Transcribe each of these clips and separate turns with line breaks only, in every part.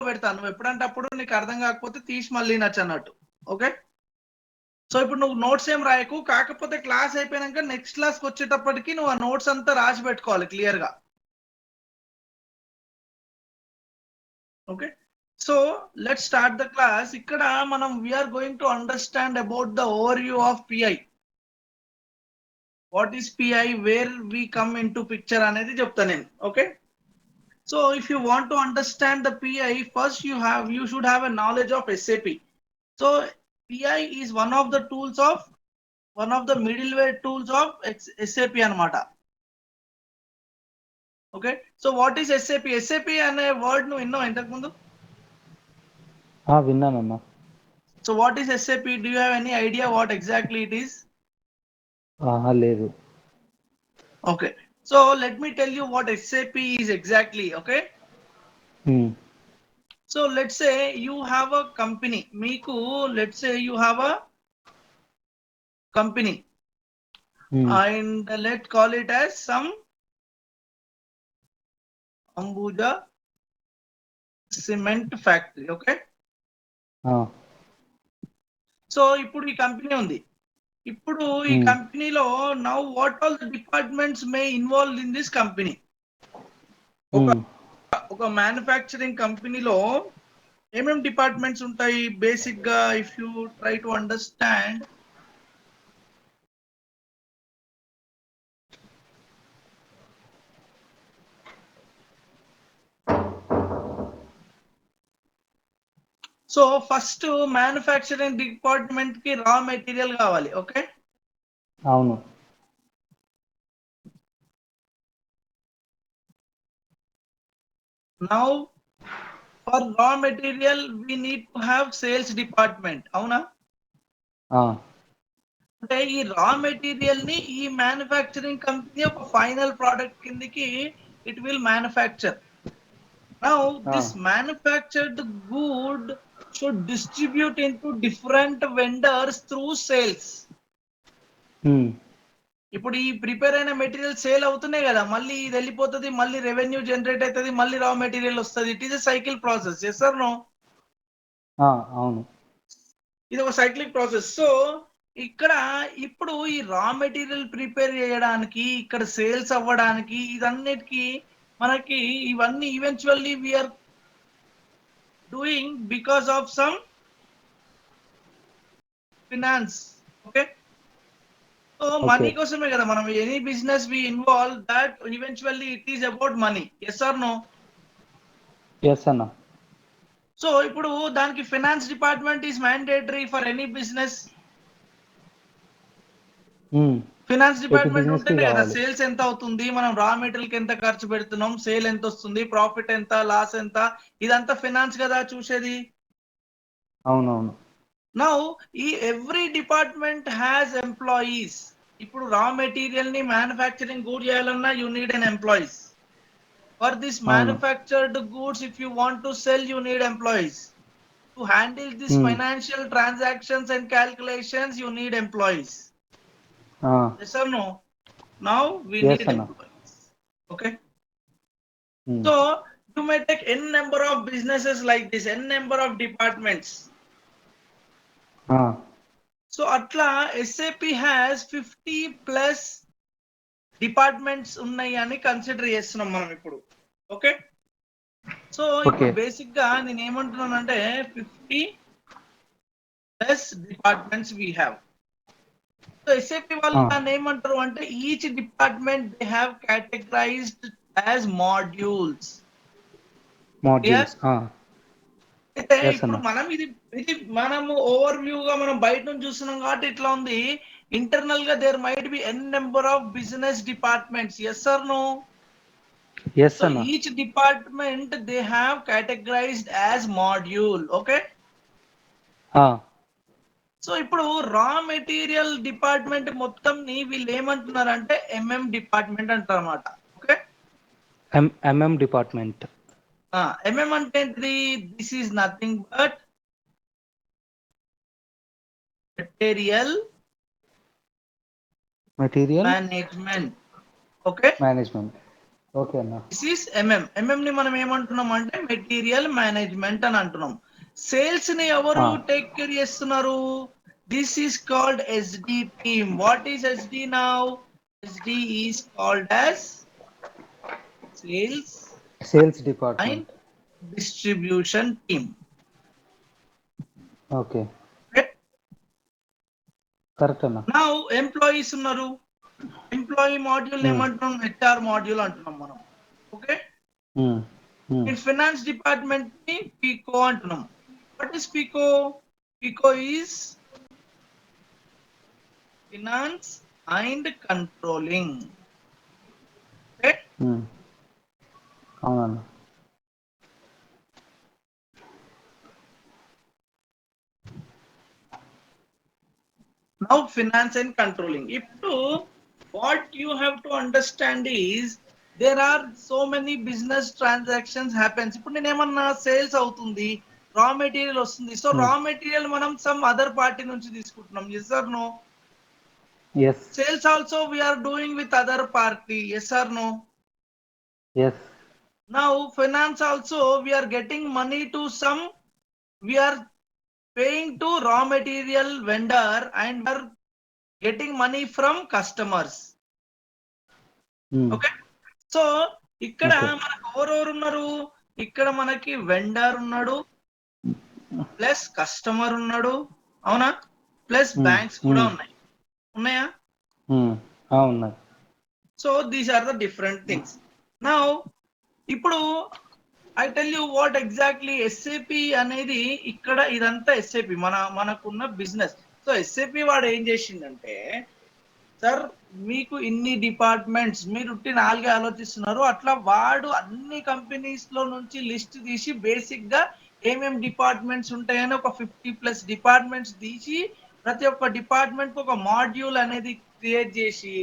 పెడతాను. నువ్వు ఎప్పుడంటే అప్పుడు నీకు అర్థం కాకపోతే తీసి మళ్ళీ నచ్చు అన్నట్టు. ఓకే. సో ఇప్పుడు నువ్వు నోట్స్ ఏం రాయకు, కాకపోతే క్లాస్ అయిపోయినాక నెక్స్ట్ క్లాస్కి వచ్చేటప్పటికి నువ్వు ఆ నోట్స్ అంతా రాసి పెట్టుకోవాలి క్లియర్గా. Okay. So let's start the class. ఇక్కడ మనం we are going to understand about the overview of PI. What is PI, where we come in to picture అనేది చెప్తా నేను. Okay. So if you want to understand the PI, first you should have a knowledge of SAP. So PI is one of the middleware tools of SAP అన్నమాట. Okay. So what is SAP? SAP అనే word నువ్వు విన్నావు ఇంతకు ముందు?
విన్నానన్నా.
So what is SAP? Do you have any idea what exactly it is?
లేదు.
Okay. So let me tell you what SAP is exactly. Okay. So let's say you have a company. Let's say you have a company and let's call it as some Ambuja cement factory. Okay. So ఇప్పుడు ఈ company ఉంది. ఇప్పుడు ఈ కంపెనీలో now what all the departments may involve in this company. ఒక manufacturing కంపెనీలో ఏమేం departments ఉంటాయి బేసిక్ గా? If you try to understand, so first manufacturing department కి రా మెటీరియల్ కావాలి. ఓకే.
అవును.
Now for raw material we need to have sales department. అవునా? అంటే ఈ రా మెటీరియల్ ని ఈ మ్యానుఫ్యాక్చరింగ్ కంపెనీ ఒక ఫైనల్ ప్రోడక్ట్ కిందకి it will manufacture. Now this manufactured good should distribute into different vendors through sales. ఇప్పుడు ఈ ప్రిపేర్ అయిన మెటీరియల్ సేల్ అవుతున్నాయి కదా, మళ్ళీ ఇది వెళ్ళిపోతుంది, మళ్ళీ రెవెన్యూ జనరేట్ అవుతుంది, మళ్ళీ రా మెటీరియల్ వస్తుంది. It is a cycle process. Yes or no?
అవును.
ఇది ఒక సైక్లిక్ ప్రాసెస్. సో ఇక్కడ ఇప్పుడు ఈ రా మెటీరియల్ ప్రిపేర్ చేయడానికి, ఇక్కడ సేల్స్ అవ్వడానికి, ఇదన్నిటికి మనకి ఇవన్నీ eventually we are doing because of some finance. Okay. So money కోసమే కదా మనం any business we involve, that eventually it is about money. Yes or no?
Yes అన్న.
సో ఇప్పుడు దానికి finance department is mandatory for any business. Finance department ఉంటేనే కదా sales ఎంత అవుతుంది, మనం రా మెటీరియల్ కి ఎంత ఖర్చు పెడుతున్నాం, సేల్ ఎంత వస్తుంది, ప్రాఫిట్ ఎంత, లాస్ ఎంత, ఇదంతా ఫినాన్స్ కదా చూసేది.
అవునవును.
నౌ ఈ ఎవ్రీ డిపార్ట్మెంట్ హ్యాస్ ఎంప్లాయీస్. ఇప్పుడు రా మెటీరియల్ ని మ్యానుఫ్యాక్చరింగ్ గుడ్ చేయాలన్నా you need N employees. For this manufactured goods, if you want to sell, you need employees. To handle this financial transactions and calculations, you need employees. Yes or no? Now we need employees. Okay. So you may take n number of businesses like this, n number of departments. So atla SAP has 50 plus departments ఉన్నాయి అని consider చేస్తున్నాం మనం ఇప్పుడు. Okay. So ఇప్పుడు basic గా నేను ఏమంటున్నానంటే 50 plus departments we have. So SAP వాళ్ళు దాన్ని ఏమంటారు అంటే each department they have categorized as modules. అయితే ఇప్పుడు మనం ఇది మనము ఓవర్ వ్యూ గా మనం బయట నుంచి చూస్తున్నాం కాబట్టి ఇట్లా ఉంది. ఇంటర్నల్ గా there might be N number of business departments. Yes or no? So each department they have categorized as module. Okay. So ఇప్పుడు రా మెటీరియల్ డిపార్ట్మెంట్ మొత్తం ని వీళ్ళు ఏమంటున్నారంటే ఎంఎం డిపార్ట్మెంట్ అంటారు అన్నమాట. ఓకే.
MM department.
ఎంఎం అంటే ఏంటిది? This is nothing but material management. Okay.
Management. Okay అన్న.
దిస్ ఈస్ ఎంఎం ని మనం ఏమంటున్నాం అంటే మెటీరియల్ మేనేజ్మెంట్ అని అంటున్నాం. సేల్స్ ని ఎవరు టేక్ కేర్ చేస్తున్నారు? This is called SD team. What is SD now? SD is called as sales
sales
and
department.
Distribution team.
Okay, correct అన్న.
నౌ ఎంప్లాయీస్ ఉన్నారు. ఎంప్లాయీ మాడ్యూల్ ఏమంటున్నాం? హెచ్ఆర్ మాడ్యూల్ అంటున్నాం మనం. ఓకే, ఇన్ ఫైనాన్స్ డిపార్ట్మెంట్ ని FICO అంటున్నాం. What is FICO? FICO is finance and controlling. Okay,
అవునన్న.
Now finance and controlling. ఇప్పుడు what you have to understand is there are so many business transactions happens. ఇప్పుడు నేను ఏమన్నా sales అవుతుంది, రా material వస్తుంది. సో రా మెటీరియల్ మనం some other party నుంచి తీసుకుంటున్నాం. Yes or no?
Yes.
Sales also we are doing with other party. Yes or no?
Yes.
Now finance also we are getting money to some. We are paying to raw material vendor and we are getting money from customers. Okay. So ఇక్కడ మనకు ఎవరెవరు ఉన్నారు? ఇక్కడ మనకి vendor ఉన్నాడు, plus customer ఉన్నాడు, అవునా? Plus banks కూడా ఉన్నాయి. ఉన్నాయా?
ఉన్నాయి.
So these are the different things. Now ఇప్పుడు I tell you what exactly SAP అనేది. ఇక్కడ ఇదంతా ఎస్ఏపి మనకున్న బిజినెస్. సో ఎస్ఏపి వాడు ఏం చేసిండంటే, సార్ మీకు ఇన్ని డిపార్ట్మెంట్స్, మీరు 4 ఆలోచిస్తున్నారు, అట్లా వాడు అన్ని కంపెనీస్ లో నుంచి లిస్ట్ తీసి బేసిక్ గా ఏమేం డిపార్ట్మెంట్స్ ఉంటాయని ఒక 50+ డిపార్ట్మెంట్స్ తీసి ప్రతి ఒక్క డిపార్ట్మెంట్ కు ఒక మాడ్యూల్ అనేది క్రియేట్ చేసి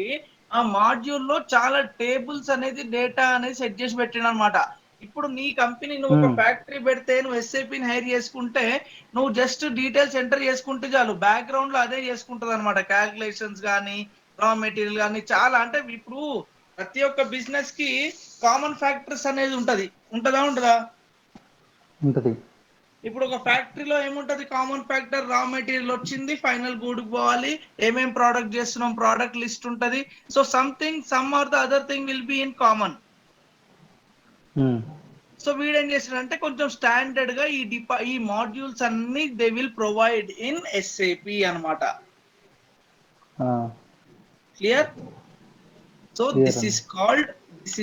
ఆ మాడ్యూల్ లో చాలా టేబుల్స్ అనేది డేటా అనేది సెట్ చేసి పెట్టిన అనమాట. ఇప్పుడు నీ కంపెనీ నువ్వు ఒక ఫ్యాక్టరీ పెడితే నువ్వు ఎస్ఏపిని హైర్ చేసుకుంటే నువ్వు జస్ట్ డీటెయిల్స్ ఎంటర్ చేసుకుంటే చాలు, బ్యాక్గ్రౌండ్ లో అదే చేసుకుంటది అనమాట. క్యాల్కులేషన్స్ కానీ రా మెటీరియల్ కానీ చాలా. అంటే ఇప్పుడు ప్రతి ఒక్క బిజినెస్ కి కామన్ ఫ్యాక్టర్స్ అనేది ఉంటదా ఉండదా?
ఉంటది.
ఇప్పుడు ఒక ఫ్యాక్టరీలో ఏముంటది? కామన్ ఫ్యాక్టర్ రా మెటీరియల్ వచ్చింది, ఫైనల్ గూడ్ పోవాలి, ఏమేం ప్రోడక్ట్ చేస్తున్నాం, ప్రోడక్ట్ లిస్ట్ ఉంటది. So some are the other thing will be in common. So వీడేం చేస్తాడంటే కొంచెం స్టాండర్డ్ గా ఈ మాడ్యూల్స్ అన్ని they will provide in SAP అన్నమాట. Clear? So this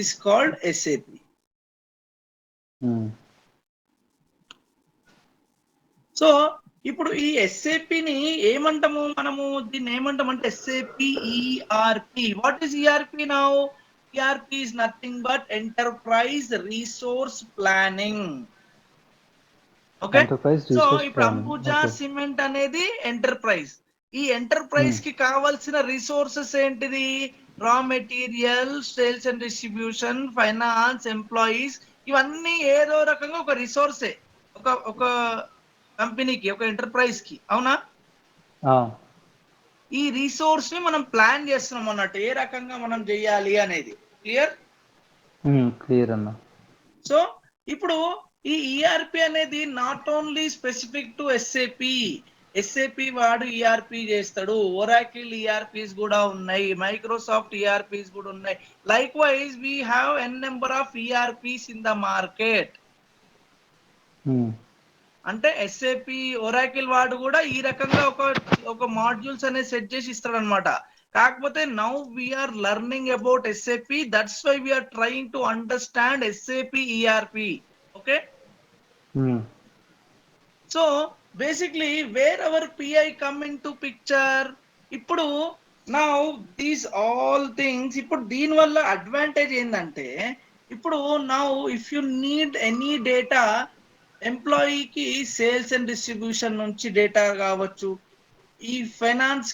is called SAP. So ఇప్పుడు ఈ ఎస్ఏపిని ఏమంటాము మనము? దీన్ని ఏమంటామంటే SAP ERP. What is ERP now? ERP is nothing but enterprise resource planning. Okay, so ఇప్పుడు అంబుజా సిమెంట్ అనేది ఎంటర్ప్రైజ్. ఈ ఎంటర్ప్రైజ్ కి కావాల్సిన రిసోర్సెస్ ఏంటిది? Raw material, sales and distribution, finance, employees. ఇవన్నీ ఏదో రకంగా ఒక రిసోర్సే ఒక కంపెనీకి, ఒక ఎంటర్ప్రైజ్ కి, అవునా? ఈ రిసోర్స్ ని మనం ప్లాన్ చేస్తున్నాం అన్నట్టు, ఏ రకంగా మనం చేయాలి అనేది. క్లియర్?
క్లియర్ అన్న.
సో ఇప్పుడు ఈ ఈఆర్పి అనేది not only specific to SAP వాడు ఈఆర్పి చేస్తాడు. ఒరాకిల్ ఈఆర్పిస్ కూడా ఉన్నాయి, మైక్రోసాఫ్ట్ ఈఆర్పిస్ కూడా ఉన్నాయి. Likewise we have N number of ERPs in the market. అంటే ఎస్ఏపి, ఒరాకిల్ వాడు కూడా ఈ రకంగా ఒక మాడ్యూల్స్ అనేది సెట్ చేసి ఇస్తాడు అనమాట. కాకపోతే now we're learning about SAP, that's why we're trying to understand SAP ERP. Okay, so basically where our PI come in to picture. ఇప్పుడు నౌ దీస్ ఆల్ థింగ్స్, ఇప్పుడు దీని వల్ల అడ్వాంటేజ్ ఏంటంటే, ఇప్పుడు now if you need any data, ఎంప్లాయీకి sales and distribution నుంచి data కావచ్చు, ఈ ఫైనాన్స్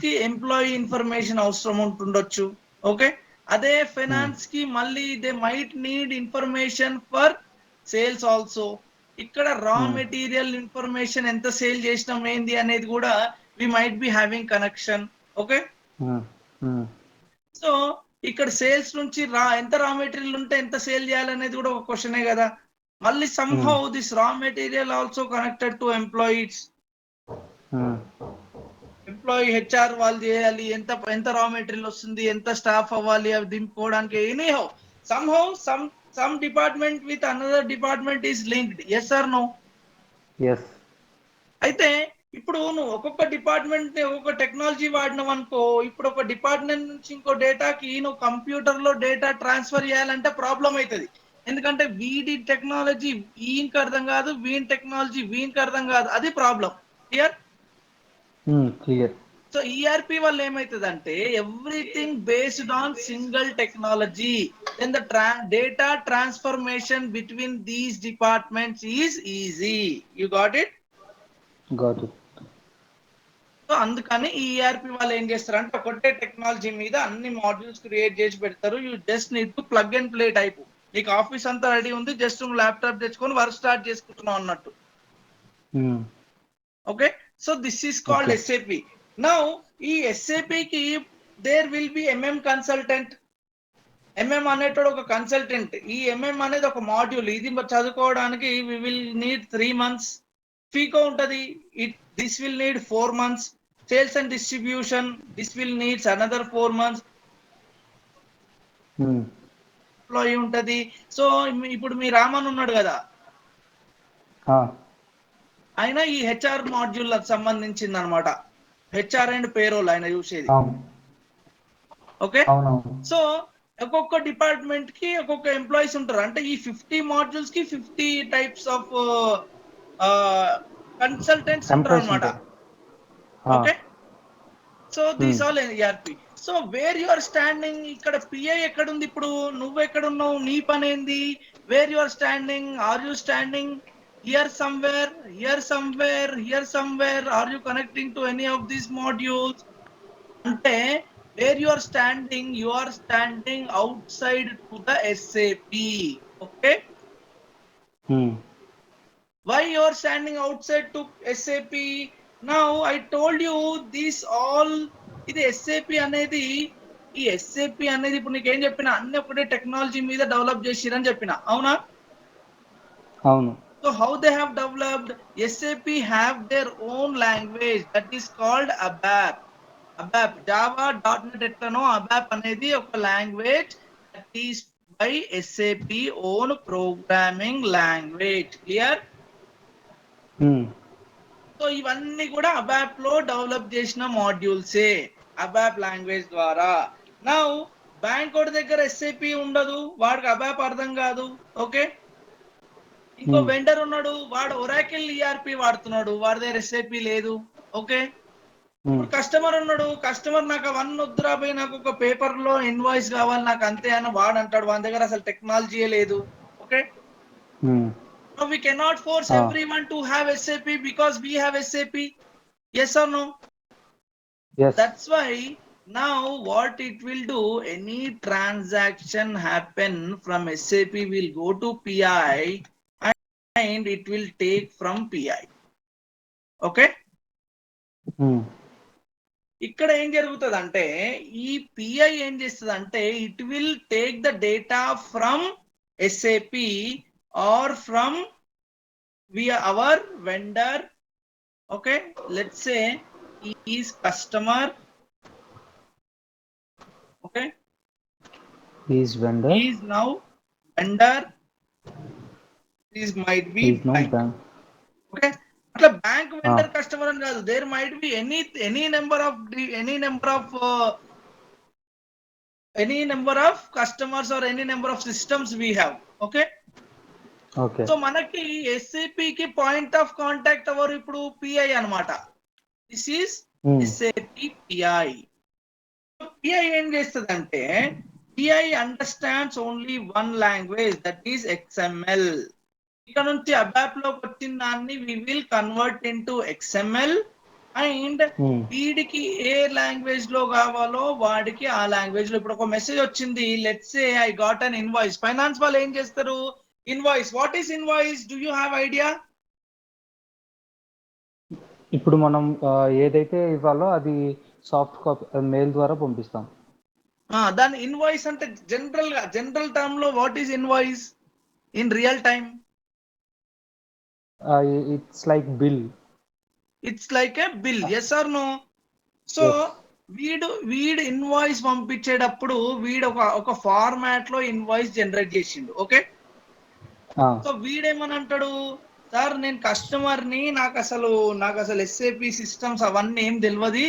కి ఎంప్లాయీ ఇన్ఫర్మేషన్ అవసరం ఉంటుండొచ్చు. ఓకే, అదే ఫైనాన్స్ కి మళ్ళీ they might need information for sales also. ఇక్కడ రా మెటీరియల్ ఇన్ఫర్మేషన్ ఎంత సేల్ చేసినాం ఏంది అనేది కూడా we might be having connection. Okay, so ఇక్కడ సేల్స్ నుంచి ఎంత రా మెటీరియల్ ఉంటే ఎంత సేల్ చేయాలనేది కూడా ఒక క్వశ్చనే కదా. మళ్ళీ somehow this raw material also connected to employees. Employee HR వాళ్ళు చేయాలి, ఎంత రా మెటీరియల్ వస్తుంది, ఎంత స్టాఫ్ అవ్వాలి, అవి దింపుకోవడానికి. Anyhow somehow some department with another department is linked. Yes or no?
Yes.
అయితే ఇప్పుడు నువ్వు ఒక్కొక్క డిపార్ట్మెంట్ ఒక్కొక్క టెక్నాలజీ వాడినావు అనుకో, ఇప్పుడు ఒక డిపార్ట్మెంట్ నుంచి ఇంకో డేటాకి నువ్వు కంప్యూటర్ లో డేటా ట్రాన్స్ఫర్ చేయాలంటే ప్రాబ్లం అవుతుంది. ఎందుకంటే వీడి టెక్నాలజీ వీనికి అర్థం కాదు, వీని టెక్నాలజీ వీనికి అర్థం కాదు, అది problem. Clear?
Clear.
So ERP వల్ల ఏమైతుందంటే everything based on single technology, then the data transformation between these departments is easy. You got it?
Got it.
So అందుకని ఈ ఈఆర్పి వాళ్ళు ఏం చేస్తారంటే ఒకటే టెక్నాలజీ మీద అన్ని మాడ్యూల్స్ క్రియేట్ చేసి పెడతారు. You just need to plug and play type. నీకు ఆఫీస్ అంతా రెడీ ఉంది, జస్ట్ నువ్వు ల్యాప్టాప్ తెచ్చుకొని వర్క్ స్టార్ట్ చేసుకుంటున్నావు అన్నట్టు. Okay, so this is called SAP. Now ఈ ఎస్ఏపికి there will be MM consultant. MM అనేటోడు ఒక కన్సల్టెంట్. ఈ ఎంఎం అనేది ఒక మాడ్యూల్. ఇది చదువుకోవడానికి we will need 3 months. FICO ఉంటది, this will need 4 months. Sales and distribution, this will needs another 4 months. Employee ఉంటది. సో ఇప్పుడు మీ రామన్ ఉన్నాడు కదా, ఆయన ఈ హెచ్ఆర్ మాడ్యూల్ సంబంధించింది అనమాట. హెచ్ఆర్ అండ్ పేరోల్ ఆయన చూసేది. ఓకే, సో ఒక్కొక్క డిపార్ట్మెంట్ కి ఒక్కొక్క ఎంప్లాయీస్ ఉంటారు. అంటే ఈ 50 మాడ్యూల్స్ కి 50 టైప్స్ ఆఫ్ కన్సల్టెంట్స్ ఉంటారు అనమాట. Okay, so these all ERP. So where you are standing, ఇక్కడ పిఐ ఎక్కడ ఉంది, ఇప్పుడు నువ్వు ఎక్కడ ఉన్నావు, నీ పని ఏంది, where you are standing, are you standing here somewhere, here somewhere, here somewhere, are you connecting to any of these modules? Ante where you are standing outside to the SAP. Okay, why you are standing outside to SAP? Now I told you this all, ఇది SAP అనేది, ఈ SAP అనేది ఇప్పుడు నీకు ఏం చెప్పినా అన్ని ఒకటే టెక్నాలజీ మీద డెవలప్ చేసిరని చెప్పిన, అవునా?
అవును.
So how they have developed? SAP have their own language that is called ABAP. ABAP, Java, .NET ఎట్లనో ABAP అనేది ఒక language that is by SAP own programming language. Clear? So ఇవన్నీ కూడా ABAP లో డెవలప్ చేసిన మాడ్యూల్సే, ABAP లాంగ్వేజ్ ద్వారా. Now bank వాడి దగ్గర SAP ఉండదు, వాడికి ABAP అర్థం కాదు. ఓకే, ఇంకో వెండర్ ఉన్నాడు, వాడు ఒరాకిల్ ఈఆర్పి వాడుతున్నాడు, వాడి దగ్గర ఎస్ఏపి లేదు. ఓకే, ఇప్పుడు కస్టమర్ ఉన్నాడు, కస్టమర్ నాకు అవన్నీ వద్దురా పోయి, నాకు ఒక పేపర్ లో ఇన్వాయిస్ కావాలి నాకు అంతే అని వాడు అంటాడు, వాడి దగ్గర అసలు టెక్నాలజీ లేదు. Okay, so we cannot force everyone to have SAP because we have SAP. Yes or no?
Yes.
That's why now what it will do, any transaction happen from SAP will go to PI and it will take from PI. Okay, ఇక్కడ ఏం జరుగుతుంది అంటే ఈ PI ఏం చేస్తుంది అంటే it will take the data from SAP or from our vendor. Okay, let's say is customer. Okay,
is vendor,
is now vendor, this might be bank. Okay, అట్లా bank vendor customer అని కాదు, there might be any number of customers or any number of systems we have. Okay, so మనకి SAP కి point of contact ఎవరు, ఇప్పుడు PI అన్నమాట. This is SAP PI. PI ఏం చేస్తుంది అంటే PI understands only one language, that is XML. ఇక్కడ నుంచి ABAP లోకి వచ్చిన దాన్ని we will convert into XML and వీడికి ఏ లాంగ్వేజ్ లో కావాలో వాడికి ఆ లాంగ్వేజ్ లో. ఇప్పుడు ఒక మెసేజ్ వచ్చింది, let's say I got an invoice. Finance వాళ్ళు ఏం చేస్తారు, invoice, what is invoice, do you have idea?
ఇప్పుడు మనం ఏదైతే ఇవ్వాలో అది సాఫ్ట్ కాపీ మెయిల్ ద్వారా పంపిస్తాం.
దాని ఇన్వాయిస్ అంటే జనరల్ టర్మ్ లో what is invoice in real time?
It's like bill.
It's like a bill. Yes or no? So
Yes.
వీడు ఇన్వాయిస్ పంపించేటప్పుడు వీడు ఒక ఫార్మాట్ లో ఇన్వాయిస్ జనరేట్ చేసిండు. ఓకే, సో వీడేమని అంటాడు, సార్ నేను కస్టమర్ ని, నాకు అసలు ఎస్ఏపి సిస్టమ్స్ అవన్నీ ఏం తెలియదు,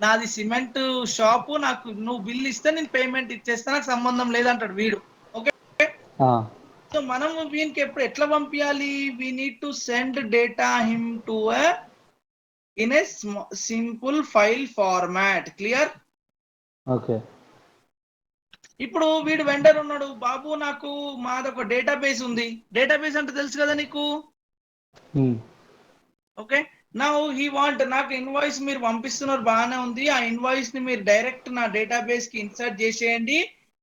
నాది సిమెంట్ షాపు, నాకు నువ్వు బిల్ ఇస్తే నేను పేమెంట్ ఇచ్చేస్తా, నాకు సంబంధం లేదంటాడు వీడు. ఓకే, సో మనం వీనికి ఎట్లా పంపించాలి? We need to send data him to in a simple file format. Clear?
Okay.
ఇప్పుడు వీడు వెండర్ ఉన్నాడు, బాబు నాకు మాదొక డేటాబేస్ ఉంది. డేటాబేస్ అంటే తెలుసు కదా నీకు? ఓకే, నౌ హీ వాంట్, నాకు ఇన్వాయిస్ మీరు పంపిస్తున్నారు బాగానే ఉంది, ఆ ఇన్వాయిస్ ని మీరు డైరెక్ట్ నా డేటాబేస్ కి ఇన్సర్ట్ చేసేయండి,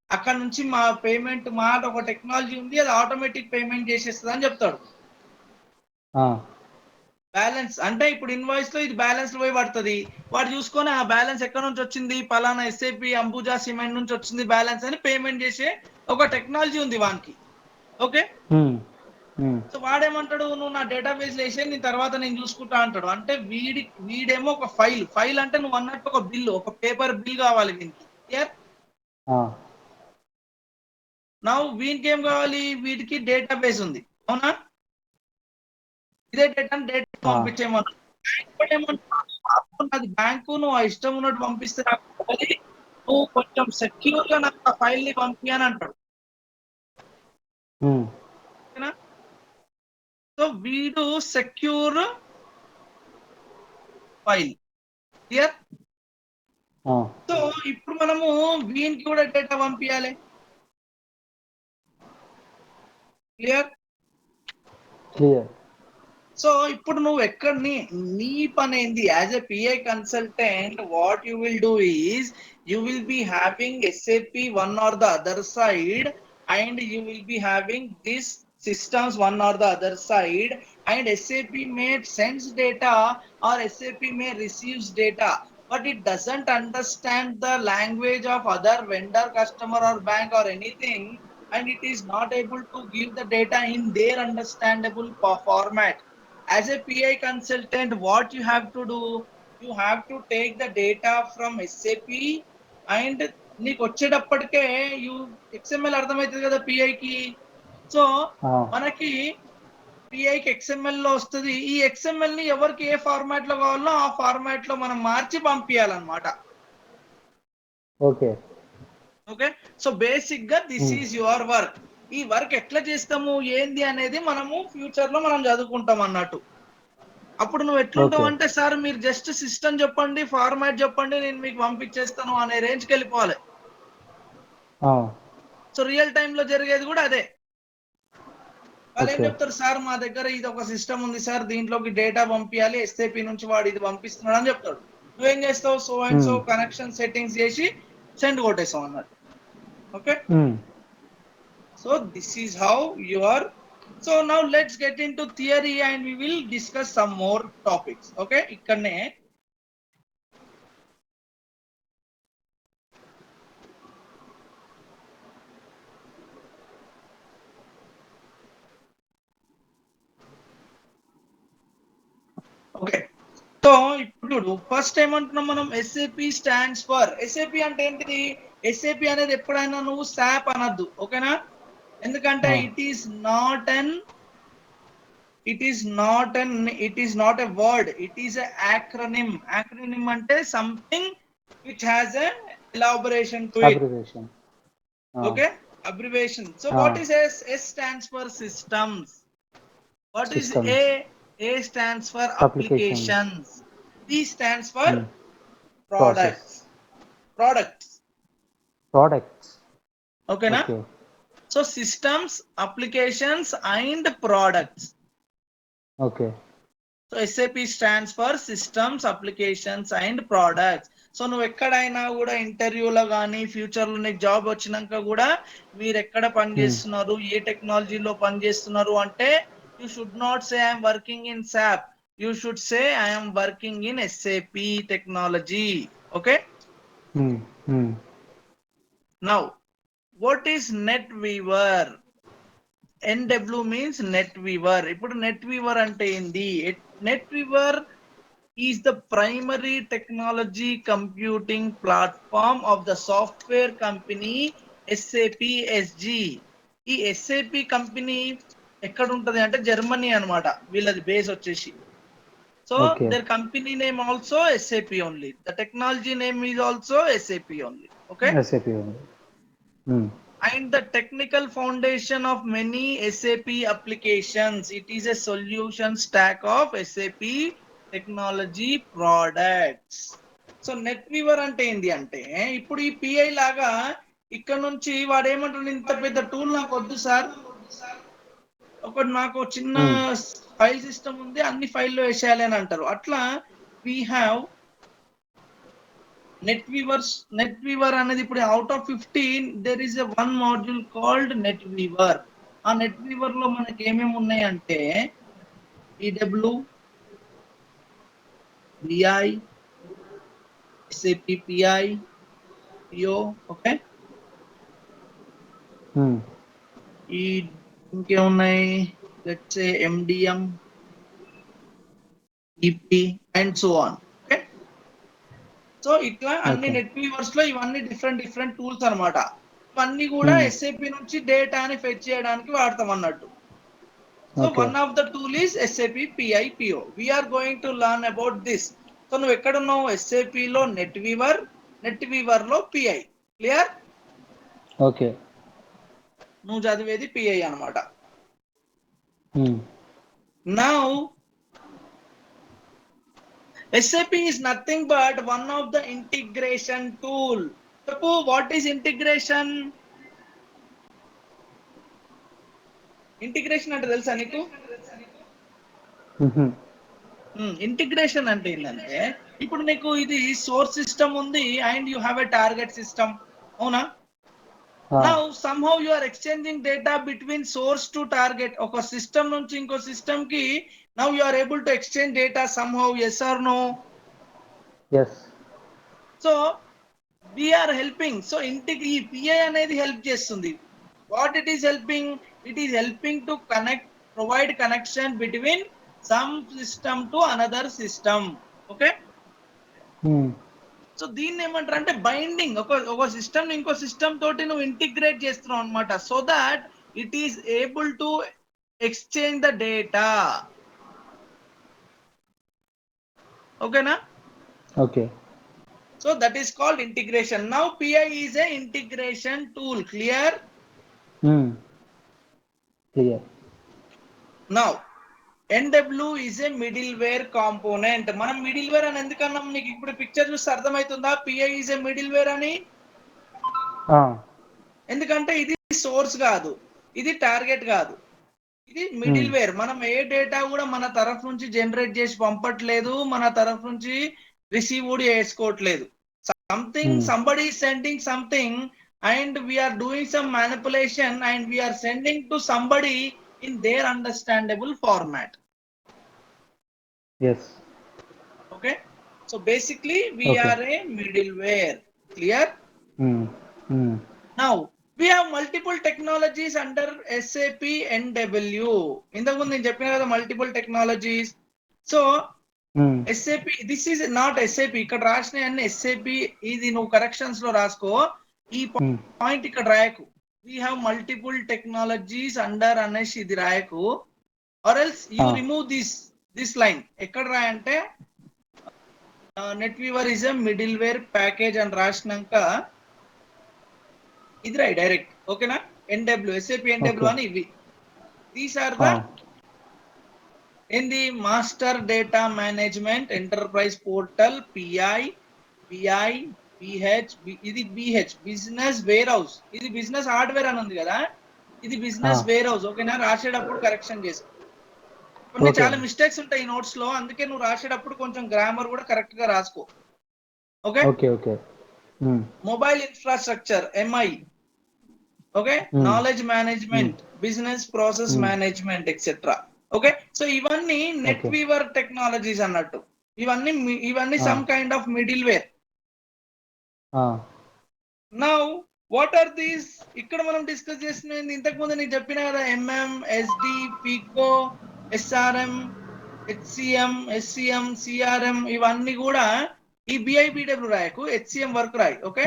అక్కడ నుంచి మా పేమెంట్, మా ఒక టెక్నాలజీ ఉంది, అది ఆటోమేటిక్ పేమెంట్ చేసేస్తుంది అని చెప్తాడు. బ్యాలెన్స్ అంటే ఇప్పుడు ఇన్వాయిస్ లో ఇది బ్యాలెన్స్ పోయి పడుతుంది, వాడు చూసుకొని ఆ బ్యాలెన్స్ ఎక్కడ నుంచి వచ్చింది, పలానా ఎస్ఏపి అంబుజా సిమెంట్ నుంచి వచ్చింది బ్యాలెన్స్ అని పేమెంట్ చేసే ఒక టెక్నాలజీ ఉంది వానికి. ఓకే, సో వాడేమంటాడు, నువ్వు నా డేటాబేస్ వేసే నీ తర్వాత నేను చూసుకుంటా అంటాడు. అంటే వీడేమో ఒక ఫైల్ అంటే నువ్వు అన్నట్టు ఒక బిల్, ఒక పేపర్ బిల్ కావాలి వీనికి. క్లియర్? నా వీనికి ఏం కావాలి? వీటికి డేటాబేస్ ఉంది, అవునా? ఇదే డేటా పంపించేమన్నా, అది బ్యాంకు, నువ్వు ఇష్టం ఉన్నట్టు పంపిస్తే నువ్వు కొంచెం సెక్యూర్ గా నాకు ఆ ఫైల్ ని పంపి అని అంటాడు. సో వీడు సెక్యూర్ ఫైల్. క్లియర్? సో ఇప్పుడు మనము వీనికి కూడా డేటా పంపించాలి. క్లియర్? సో ఇప్పుడు నువ్వు నీ పని ఏంది? As a pi consultant, what you will do is you will be having SAP one or the other side, and you will be having this systems one or the other side, and SAP may sends data or SAP may receives data, but it doesn't understand the language of other vendor, customer or bank or anything, and it is not able to give the data in their understandable format. As a PI consultant, what you have to do, you have to take the data from SAP, and నీకు వచ్చేటప్పటికే XML అర్థమవుతుంది కదా పిఐకి. So మనకి పిఐకి XML లో వస్తుంది. ఈ XML ని ఎవరికి ఏ format లో కావాలో ఆ ఫార్మాట్ లో మనం మార్చి పంపించాలన్నమాట.
ఓకే
ఓకే, సో బేసిక్ గా దిస్ ఈజ్ యువర్ వర్క్. ఈ వర్క్ ఎట్లా చేస్తాము ఏంది అనేది మనము ఫ్యూచర్ లో మనం చదువుకుంటాం అన్నట్టు. అప్పుడు నువ్వు ఎట్లుంటావు అంటే, సార్ మీరు జస్ట్ సిస్టమ్ చెప్పండి, ఫార్మాట్ చెప్పండి, నేను మీకు పంపించేస్తాను అనే రేంజ్కి వెళ్ళిపోవాలి. సో రియల్ టైమ్ లో జరిగేది కూడా అదే. వాళ్ళు ఏం చెప్తారు, సార్ మా దగ్గర ఇది ఒక సిస్టమ్ ఉంది సార్, దీంట్లోకి డేటా పంపించాలి, ఎస్ఏపి నుంచి వాడు ఇది పంపిస్తున్నాడు అని చెప్తాడు. నువ్వేం చేస్తావు, so and so connection settings చేసి సెండ్ కొట్టేస్తావు అన్నట్టు. Okay, so this is how your. So now let's get in to theory and we will discuss some more topics. Okay, ఇక్కడనే ఓకే. సో ఇప్పుడు ఫస్ట్ ఏమంటున్నాం మనం, ఎస్ఏపి స్టాండ్స్ ఫర్. ఎస్ఏపి అంటే ఏంటిది? SAP అనేది ఎప్పుడైనా నువ్వు సాప్ అనద్దు, ఓకేనా? ఎందుకంటే it is not a word, it is a acronym. Acronym అంటే something which has a elaboration to it. Okay, abbreviation. So what is S stands for systems. What is A? A stands for applications. P stands for products. Okay na? So systems, applications and products.
Okay.
So SAP stands for systems, applications and products. So నువ్వు ఎక్కడైనా కూడా ఇంటర్వ్యూలో కానీ future లో నీకు job వచ్చినాక కూడా మీరు ఎక్కడ పని చేస్తున్నారు, ఏ టెక్నాలజీలో పని చేస్తున్నారు అంటే, you should not say I'm working in SAP. You should say I'm working in SAP technology. Okay, Now, what is NetWeaver? NW means NetWeaver. ఇప్పుడు NetWeaver అంటే ఏంది? NetWeaver is the primary technology computing platform of the software company SAP SG. ఈ SAP company ఎక్కడ ఉంటది అంటే Germany అన్నమాట. వీళ్ళది base వచ్చేసి. So
Okay.
their company name also SAP only. The technology name is also SAP only. Okay.
SAP only. Hmm.
And the technical foundation of many SAP applications. It is a solution stack of SAP technology products. So NetWeaver అంటే ఏంటి అంటే ఇప్పుడు ఈ pi లాగా ఇక్కడ నుంచి వాడు ఏమంటాడు, ఇంత పెద్ద టూల్ నాకు వద్దు సార్, ఒకటి నాకు చిన్న ఫైల్ సిస్టమ్ ఉంది, అన్ని ఫైల్లో వేసేయాలి అని అంటారు. అట్లా వీ హ్యావ్ నెట్వీవర్ అనేది ఇప్పుడు out of 15 there is a one module called NetWeaver. ఆ నెట్వీవర్ లో మనకి ఏమేమి ఉన్నాయి అంటే EW, BI, SAP PI, PO. Okay, ఈ ఇంకేమున్నాయి, let's say MDM, EP and so on. Okay, so ఇట్లా అన్ని నెట్వీవర్స్ లో ఇవన్నీ డిఫరెంట్ టూల్స్ అన్నమాట. ఇవన్నీ కూడా ఎస్ఏపి నుంచి డేటాని ఫెచ్ చేయడానికి వాడతాం అన్నట్టు. So one of the tool is SAP PI PO. We are going to learn about this. So నువ్వు ఎక్కడున్నావు? ఎస్ఏపి లో నెట్వీవర్ లో పిఐ. క్లియర్?
ఓకే,
నువ్వు చదివేది పిఐ అన్నమాట. Now SAP is nothing but one of the integration tool. చెప్పు, what is integration? Integration అంటే తెలుసా నీకు? ఇంటిగ్రేషన్ అంటే ఏంటంటే ఇప్పుడు నీకు ఇది సోర్స్ సిస్టమ్ ఉంది and you have a target system, అవునా? Now somehow you are exchanging data between source to target. ఒక సిస్టమ్ నుంచి ఇంకో సిస్టమ్ కి now you are able to exchange data somehow, yes or no?
yes.
So we are helping. So ఈ pi అనేది help చేస్తుంది. What it is helping? It is helping to provide connection between some system to another system. Okay, so దీన్ని ఏమంటారు అంటే binding. ఒక system ఇంకో system తోటి నువ్వు ఇంటిగ్రేట్ చేస్తున్నావు అనమాట, so that it is able to exchange the data. ఓకేనా?
Okay.
So that is called integration. Now PI is a integration tool. Clear?
Clear.
Now NW is a middleware component. మనం middleware అని ఎందుకన్నాం? నీకు ఇప్పుడు picture చూస్తే అర్థమవుతుందా pi is a middleware అని? ఎందుకంటే ఇది సోర్స్ కాదు, ఇది టార్గెట్ కాదు, ఇది మిడిల్వేర్. మనం ఏ డేటా కూడా మన తరఫు నుంచి జనరేట్ చేసి పంపట్లేదు, మన తరఫు నుంచి రిసీవ్ కూడా చేసుకోవట్లేదు. somebody is sending something and we are doing some manipulation and we are sending to somebody in their understandable format.
Yes.
Okay, so basically we are a middleware. Clear? Now we have multiple technologies under SAP NW. ఇంతకుముందు నేను చెప్పిన కదా multiple technologies. So SAP, this is not SAP. ఇక్కడ రాసిన అన్ని SAP. ఇది నువ్వు corrections లో రాసుకో, ఈ పాయింట్ ఇక్కడ రాయకు. We have multiple technologies under అనేసి ఇది రాయకు, or else you remove this line. ఎక్కడ రాయంటే NetWeaver is a middleware package అని రాసినాక ఇది రాయి డైరెక్ట్. ఓకేనా? NW, SAP NW అని ఇవి. These are the in the master data management enterprise portal, PI, BI, BH. ఇది BH బిజినెస్ వేర్ హౌస్. ఇది business hardware అని ఉంది కదా, ఇది బిజినెస్ వేర్ హౌస్. ఓకేనా? రాసేటప్పుడు కరెక్షన్ చేసుకో. కొన్ని చాలా మిస్టేక్స్ ఉంటాయి ఈ నోట్స్ లో, అందుకే నువ్వు రాసేటప్పుడు కొంచెం గ్రామర్ కూడా కరెక్ట్ గా రాసుకో. Okay okay. Mobile infrastructure MI. Okay, knowledge management, business process management etcetera. Okay, so ఇవన్నీ నెట్వీవర్ టెక్నాలజీస్ అన్నట్టు. ఇవన్నీ some kind of middleware. Now what are these? ఇక్కడ మనం డిస్కస్ చేస్తున్నది ఇంతకు ముందు నీకు చెప్పిన కదా, MM, SD, FICO, SRM, HCM, SCM, CRM, ఇవన్నీ కూడా ఈ బిఐబిడబ్ల్యూ రాయకు, హెచ్సిఎం వర్క్ రాయి. ఓకే,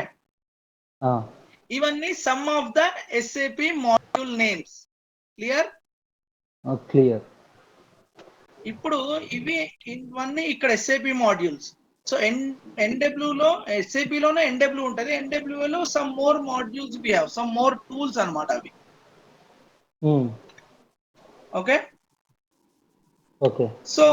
ఇవన్నీ some of the SAP module names. Clear?
Clear.
ఇప్పుడు ఇవన్నీ ఇక్కడ ఎస్ఏపి మాడ్యూల్స్. సో ఎన్డబ్ల్యూ లో, ఎస్ఏపి లోనే ఎన్డబ్ల్యూ ఉంటది, ఎన్డబ్ల్యూ లో some more modules we have, some more tools అన్నమాట అవి. Okay,
okay.
సో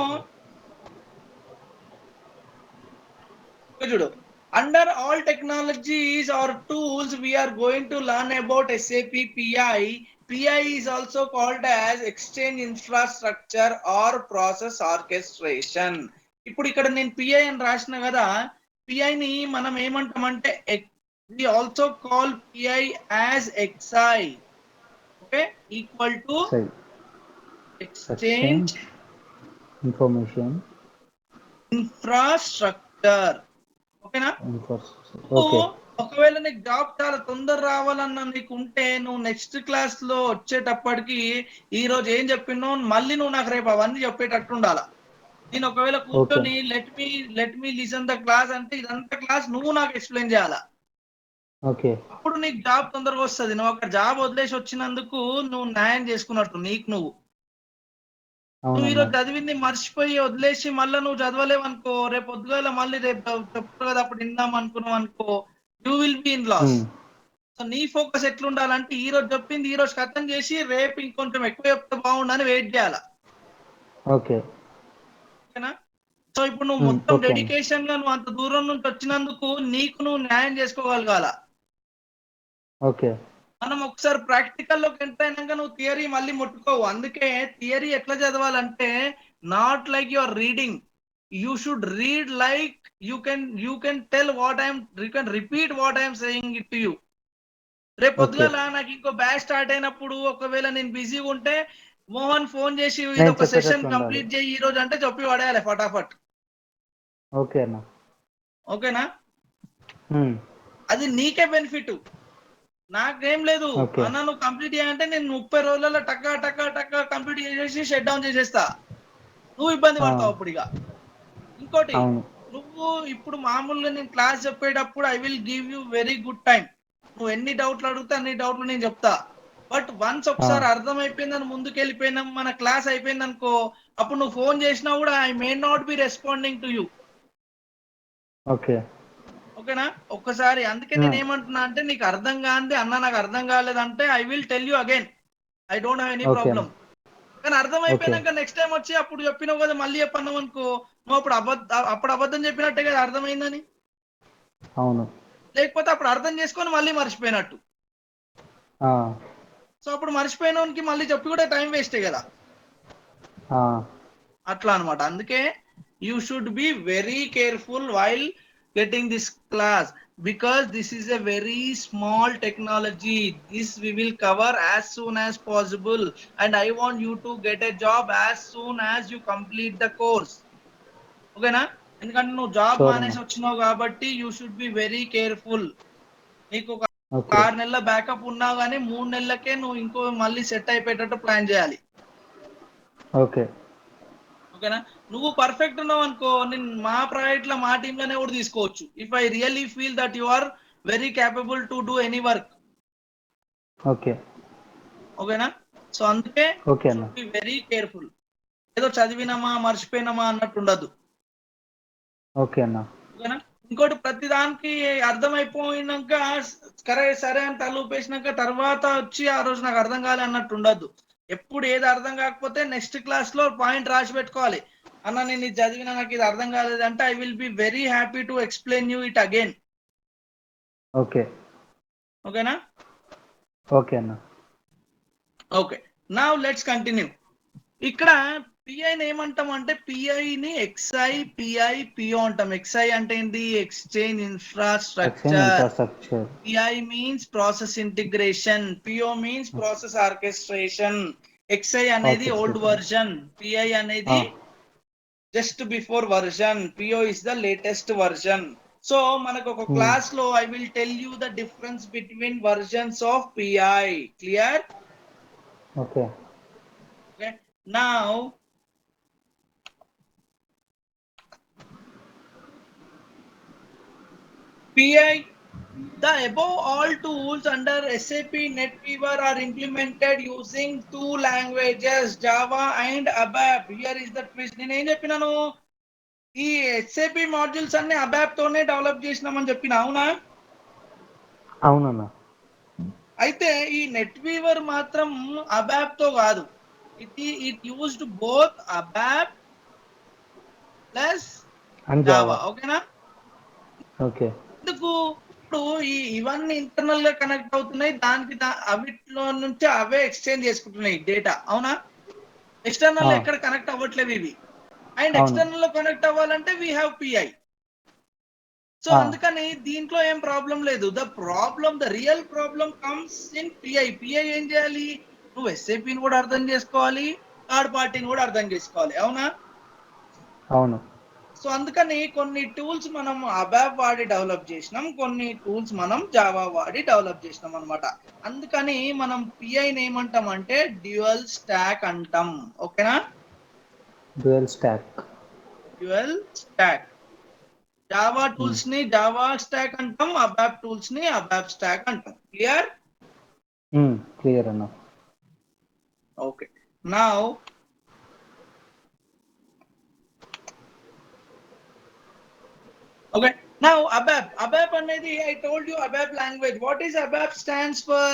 చూడు, under all technologies or tools we are going to learn about SAP PI. PI is also called as exchange infrastructure or process orchestration. ఇప్పుడు ఇక్కడ నేను PI అని రాసిన కదా, PI ని మనం ఏమంటామంటే we also call PI as XI. Okay, equal to exchange
information
infrastructure. ఓకేనా?
ఓకే.
ఒకవేళ నీకు జాబ్ చాలా తొందర రావాలన్న నీకు ఉంటే, నువ్వు నెక్స్ట్ క్లాస్ లో వచ్చేటప్పటికి ఈ రోజు ఏం చెప్పినో మళ్ళీ నువ్వు నాకు రేపు అవన్నీ చెప్పేటట్టు ఉండాలా. నేను ఒకవేళ కూర్చొని let me listen the class అంటే ఇదంతా క్లాస్ నువ్వు నాకు ఎక్స్ప్లెయిన్ చేయాలా.
ఓకే.
అప్పుడు నీకు జాబ్ తొందరగా వస్తుంది. నువ్వు ఒక జాబ్ వదిలేసి వచ్చినందుకు నువ్వు న్యాయం చేసుకున్నట్టు నీకు నువ్వు. నువ్వు ఈరోజు చదివింది మర్చిపోయి వదిలేసి మళ్ళీ నువ్వు చదవలేవు అనుకో, రేపు పొద్దుగాల మళ్ళీ రేపు చెప్తారు కదా అప్పుడు విందాం అనుకున్నావు అనుకో, you will be in loss. So నీ ఫోకస్ ఎట్లుండాలంటే ఈ రోజు చెప్పింది ఈ రోజు ఖతం చేసి రేపు ఇంకొంచెం ఎక్కువ చెప్తే బాగుండని వెయిట్ చేయాలా.
ఓకే.
ఓకేనా? సో ఇప్పుడు నువ్వు మొత్తం డెడికేషన్ గా నువ్వు అంత దూరం నుంచి వచ్చినందుకు నీకు నువ్వు న్యాయం చేసుకోగలగాల.
ఓకే.
మనం ఒకసారి ప్రాక్టికల్ లోకి ఎంటర్ అయినాక నువ్వు థియరీ మళ్ళీ ముట్టుకోవు. అందుకే థియరీ ఎట్లా చదవాలంటే, not like your reading, you should read like you can tell what I'm, you can repeat what I'm saying it to you. రేపు పొద్దుగాల నాకు ఇంకో బ్యాచ్ స్టార్ట్ అయినప్పుడు ఒకవేళ నేను బిజీగా ఉంటే, మోహన్ ఫోన్ చేసి ఇది ఒక సెషన్ కంప్లీట్ చేయి ఈ రోజు అంటే చెప్పి పడేయాలి ఫటాఫట్.
ఓకే అన్న.
ఓకేనా? అది నీకే బెనిఫిట్, నాకేం లేదు. అన్న నువ్వు కంప్లీట్ చేయాలంటే నేను 30 రోజులలో టక్కా టక్కా టక్కా కంప్లీట్ చేసేసి షట్ డౌన్ చేసేస్తా. నువ్వు ఇబ్బంది పడతావు అప్పుడు. ఇక ఇంకోటి, నువ్వు ఇప్పుడు మామూలుగా నేను క్లాస్ చెప్పేటప్పుడు I will give you very good time. నువ్వు ఎన్ని డౌట్లు అడిగితే అన్ని డౌట్లు నేను చెప్తా. బట్ వన్స్ ఒకసారి అర్థమైపోయిందని ముందుకు వెళ్ళిపోయినాం, మన క్లాస్ అయిపోయింది అనుకో, అప్పుడు నువ్వు ఫోన్ చేసినా కూడా I may not be responding to you. ఓకేనా? ఒక్కసారి అందుకే నేను ఏమంటున్నా అంటే, నీకు అర్థం కాంది అన్న నాకు అర్థం కాలేదంటే I will tell you again, I don't have any problem. కానీ అర్థం అయిపోయినాక నెక్స్ట్ టైం వచ్చి అప్పుడు చెప్పినావు కదా మళ్ళీ చెప్పన్నావు అనుకో, నువ్వు అప్పుడు అబద్ధం చెప్పినట్టే కదా అర్థమైందని.
అవును.
లేకపోతే అప్పుడు అర్థం చేసుకొని మళ్ళీ మర్చిపోయినట్టు. సో అప్పుడు మర్చిపోయినోనికి మళ్ళీ చెప్పి కూడా టైం వేస్టే కదా. అట్లా అన్నమాట. అందుకే you should be very careful while getting this class, because this is a very small technology. This we will cover as soon as possible, and I want you to get a job as soon as you complete the course. ఓకేనా? ఎందుకంటే నువ్వు job మానేసి వచ్చినావు కాబట్టి you should be very careful. నీకు ఒక 6 నెలల backup ఉన్నా కానీ 3 నెలలకే నువ్వు ఇంకో మళ్ళీ సెట్ అయిపోయేటట్టు ప్లాన్ చేయాలి. ఓకేనా? నువ్వు పర్ఫెక్ట్ ఉన్నావు అనుకో, నేను మా ప్రాజెక్ట్ లో మా టీమ్ లోనే కూడా తీసుకోవచ్చు. If I really feel that you are very capable to do any work. ఓకేనా? సో అందుకే షుడ్ బి వెరీ కేర్ఫుల్. ఏదో చదివినామా మర్చిపోయినామా అన్నట్టు ఉండదు. ఓకేనా? ఇంకోటి, ప్రతి దానికి అర్థమైపోయినాక సరే అని తలూపేసినాక తర్వాత వచ్చి ఆ రోజు నాకు అర్థం కాలే అన్నట్టు ఉండద్దు. ఎప్పుడు ఏది అర్థం కాకపోతే నెక్స్ట్ క్లాస్ లో పాయింట్ రాసి పెట్టుకోవాలి. అన్న నేను ఇది చదివినా నాకు ఇది అర్థం కాలేదంటే I will be very happy to explain you it again. ఓకేనా? Okay, now let's continue. ఇక్కడ పిఐని ఏమంటాం అంటే, పిఐని ఎక్స్ఐ, పిఐ, పిఓ అంటాం. ఎక్స్ఐ అంటే ఏంటి? Exchange infrastructure. PI means process integration. PO means process orchestration. XI అనేది ఓల్డ్ వర్జన్, పిఐ అనేది just before version, PO is the latest version. So మనకు ఒక క్లాస్ లో I will tell you the difference between versions of pi. Clear?
Okay.
Okay. Now, PI, the above all tools under SAP NetWeaver are implemented using two languages, Java and ABAP. Here is the twist. నేను ఏం చెప్పినాను, ఈ SAP modules అన్ని ABAP తోనే develop చేసినామని చెప్పిన, అవునా?
అవునన్నా.
అయితే ఈ నెట్వీవర్ మాత్రం ABAP తో కాదు, it used both ABAP plus
and
Java.
Java.
ఓకేనా?
ఓకే.
ఎందుకు? ఇప్పుడు ఇవన్నీ ఇంటర్నల్ గా కనెక్ట్ అవుతున్నాయి, దానికి అవిట్లో నుంచి అవే ఎక్స్చేంజ్ చేసుకుంటున్నాయి డేటా, అవునా? ఎక్స్టర్నల్ ఎక్కడ కనెక్ట్ అవ్వట్లేదు ఇవి. అండ్
అవును.
ఎక్స్టర్నల్ లో కనెక్ట్ అవ్వాలంటే వీ హ్యావ్ పిఐ. సో అందుకని దీంట్లో ఏం ప్రాబ్లం లేదు. The real problem comes in pi. PI ఏం చేయాలి? నువ్వు ఎస్ఏపిని కూడా అర్థం చేసుకోవాలి, థర్డ్ పార్టీని కూడా అర్థం చేసుకోవాలి, అవునా?
అవును.
సో అందుకని కొన్ని టూల్స్ మనం అబాప్ వాడి డెవలప్ చేసినాం, కొన్ని టూల్స్ మనం జావా వాడి డెవలప్ చేసినాం అనమాట. అందుకని మనం పిఐని ఏమంటాం అంటే డ్యూయల్ స్టాక్ అంటాం. ఓకేనా?
Dual stock.
Dual stock. Java tools ని జావా స్టాక్ అంటాం, అబాప్ టూల్స్ ని అబాప్ స్టాక్ అంటాం. క్లియర్?
క్లియర్ అన్న.
Okay. Now okay, now ABAP అనేది I told you ABAP language. What is ABAP? Stands for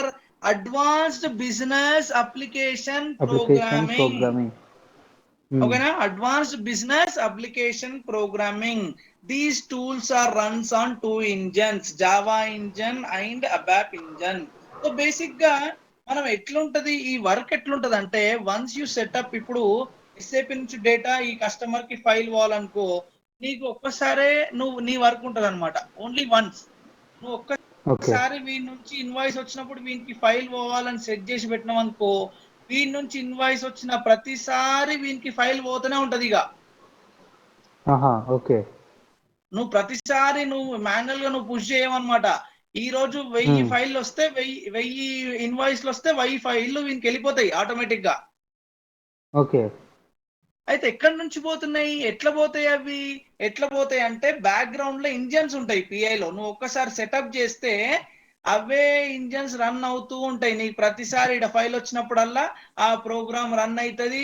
Advanced Business Application Programming. Okay na? Advanced Business Application Programming. These tools are runs on two engines, Java engine and ABAP engine. So basic గా మనం ఎట్లుంటది ఈ work ఎట్లుంటది అంటే, once you setup, ఇప్పుడు SAP నుంచి data ఈ customer కి ఫైల్ పోవాలనుకో, నీకు ఒక్కసారే నీ వర్క్ ఉంటది అనమాట. Only once. నువ్వు ఒక్కసారి వీడి నుంచి ఇన్వాయిస్ వచ్చినప్పుడు వీనికి ఫైల్ పోవాలని సెట్ చేసి పెట్టినాం అనుకో, వీడి నుంచి ఇన్వాయిస్ వచ్చిన ప్రతిసారి వీనికి ఫైల్ పోతూనే ఉంటది. ఇక
ఓకే.
నువ్వు ప్రతిసారి మాన్యువల్ గా పుష్ చేయమన్నమాట. ఈ రోజు 1000 ఫైళ్ళు వస్తే 1000 ఇన్వాయిస్లు వస్తే 1000 ఫైళ్ళు వీనికి వెళ్ళిపోతాయి ఆటోమేటిక్ గా.
ఓకే.
అయితే ఎక్కడి నుంచి పోతున్నాయి, ఎట్లా పోతాయి అంటే, బ్యాక్గ్రౌండ్ లో ఇంజన్స్ ఉంటాయి పిఐలో. నువ్వు ఒక్కసారి సెటప్ చేస్తే అవే ఇంజన్స్ రన్ అవుతూ ఉంటాయి. నీకు ప్రతిసారి ఇక్కడ ఫైల్ వచ్చినప్పుడల్లా ఆ ప్రోగ్రామ్ రన్ అవుతుంది,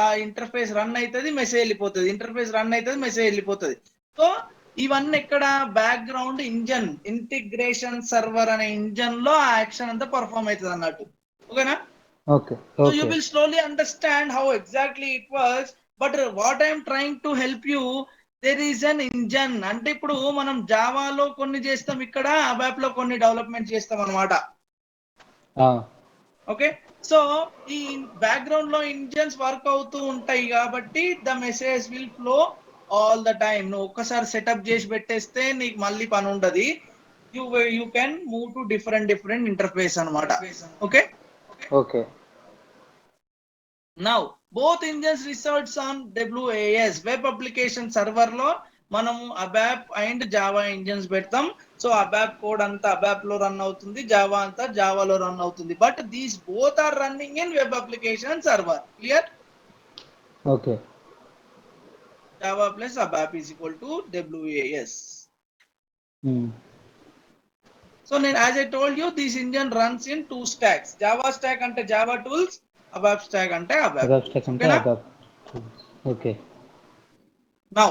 ఆ ఇంటర్ఫేస్ రన్ అవుతుంది, మెసేజ్ వెళ్ళిపోతుంది, ఇంటర్ఫేస్ రన్ అవుతుంది, మెసేజ్ వెళ్ళిపోతుంది. సో ఇవన్నీ ఎక్కడ? బ్యాక్గ్రౌండ్ ఇంజన్, ఇంటిగ్రేషన్ సర్వర్ అనే ఇంజన్ లో ఆ యాక్షన్ అంతా పర్ఫామ్ అవుతుంది అన్నట్టు. ఓకేనా?
Okay.
So you will slowly understand how exactly it works. But what I am trying to help you, there is an engine. అంటే ఇప్పుడు మనం జావాలో కొన్ని చేస్తాం, ఇక్కడ అబాప్ లో కొన్ని డెవలప్మెంట్ చేస్తాం అనమాట. ఓకే. సో ఈ బ్యాక్గ్రౌండ్ లో ఇంజన్స్ వర్క్ అవుతూ ఉంటాయి కాబట్టి the message will flow all the time. నువ్వు ఒక్కసారి సెటప్ చేసి పెట్టేస్తే నీకు మళ్ళీ పని ఉండదు. You can move to different interface అనమాట. Okay.
Okay.
Now both engines results on WAS, web application server లో మనము అబాప్ అండ్ జావా ఇంజన్స్ పెడతాం. సో అబాప్ కోడ్ అంతా అబాప్ లో రన్ అవుతుంది, జావా అంతా జావాలో రన్ అవుతుంది. But these both are running in web application server. Clear?
Okay.
Java plus ABAP is equal to WAS. So నేను as I told you, this engine runs in 2 stacks. Java stack అంటే Java tools, ABAP stack అంటే ABAP tools. ఓకేనా?
Okay.
Now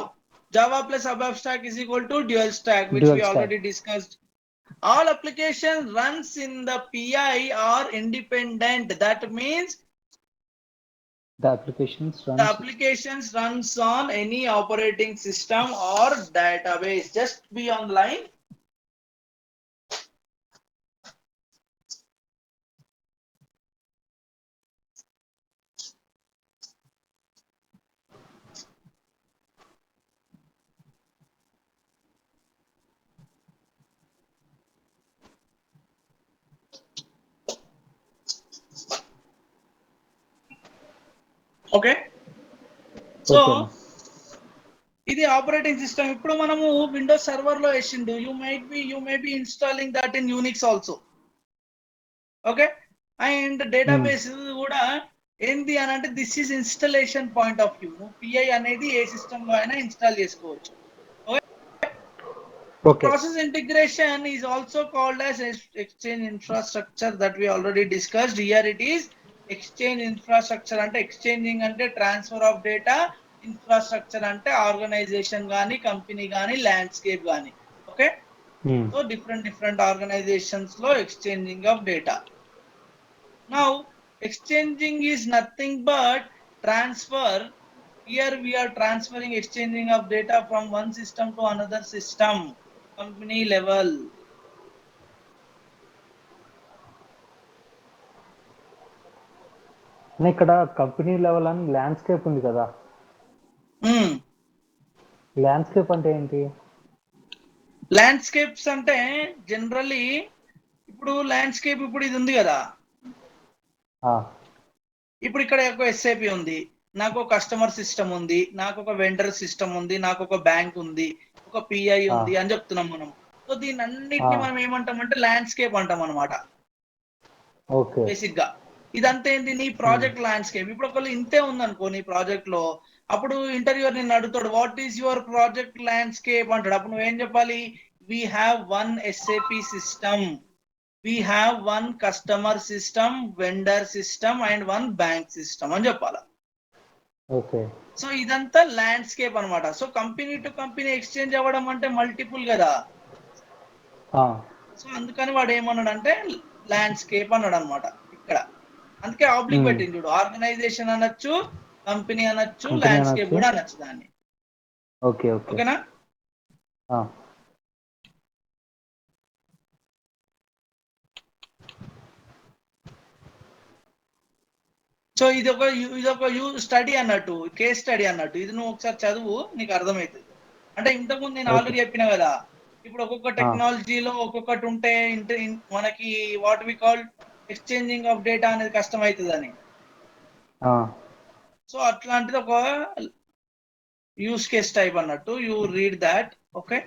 Java plus ABAP stack is equal to dual stack, which we already discussed. All application runs in the PI are independent. That means
the applications
runs on any operating system or database. Just be online. Okay. So ఇది operating system. ఇప్పుడు మనము Windows server లో వేసిండు, you may be installing that in Unix also. Okay, and database కూడా ఏంది అని అంటే this is installation point of view. Pi అనేది ఏ సిస్టమ్ లో అయినా ఇన్స్టాల్ చేసుకోవచ్చు.
Okay.
Process integration is also called as exchange infrastructure that we already discussed. Here it is exchange infrastructure అంటే exchanging అంటే ట్రాన్స్ఫర్ ఆఫ్ డేటా, ఇన్ఫ్రాస్ట్రక్చర్ అంటే organisation గానీ company గానీ landscape గానీ. ఓకే, సో డిఫరెంట్ ఆర్గనైజేషన్స్ లో exchanging of data. Now exchanging is nothing but transfer. Here we are transferring exchanging of data from one system to another system, company level.
ఇక్కడ company level అని landscape ఉంది కదా, landscape అంటే ఏంటి?
Landscapes అంటే generally ఇప్పుడు landscape ఇప్పుడు ఇది ఉంది కదా, ఇప్పుడు ఇక్కడ ఒక ఎస్ఐపి ఉంది, నాకు ఒక కస్టమర్ సిస్టమ్ ఉంది, నాకు ఒక వెండర్ సిస్టమ్ ఉంది, నాకు ఒక బ్యాంక్ ఉంది, ఒక పిఐ ఉంది అని చెప్తున్నాం మనం. సో దీని అన్నిటిని మనం ఏమంటామంటే ల్యాండ్స్కేప్ అంటాం అనమాట. బేసిక్ గా ఇదంతా ఏంటి, నీ ప్రాజెక్ట్ ల్యాండ్స్కేప్. ఇప్పుడు ఒకళ్ళు ఇంతే ఉందనుకో నీ ప్రాజెక్ట్ లో, అప్పుడు ఇంటర్వ్యూర్ నిన్ను అడుగుతాడు what is your project landscape అంటాడు. అప్పుడు నువ్వేం చెప్పాలి, we have one SAP system, we have one customer system, vendor system and one bank system అని చెప్పాలి.
ఓకే,
సో ఇదంతా ల్యాండ్స్కేప్ అనమాట. So company to company exchange అవ్వడం అంటే మల్టిపుల్ కదా, సో అందుకని వాడు ఏమన్నాడు అంటే ల్యాండ్స్కేప్ అన్నాడు అనమాట ఇక్కడ. అందుకే ఆబ్లిక్ పెట్టింది చూడు, ఆర్గనైజేషన్ అనొచ్చు, కంపెనీ అనొచ్చు, ల్యాండ్స్కేప్ కూడా అనొచ్చు దాన్ని. ఓకేనా? సో ఇది ఒక స్టడీ అన్నట్టు, కేస్ స్టడీ అన్నట్టు. ఇది నువ్వు ఒకసారి చదువు, నీకు అర్థమవుతుంది. అంటే ఇంతకుముందు నేను ఆల్రెడీ చెప్పిన కదా, ఇప్పుడు ఒక్కొక్క టెక్నాలజీలో ఒక్కొక్కటి ఉంటే మనకి what we call exchanging of data అనేది కష్టం అవుతుందని. సో అట్లాంటిది ఒక యూస్ కేస్ టైప్ అన్నట్టు, you read that. Okay,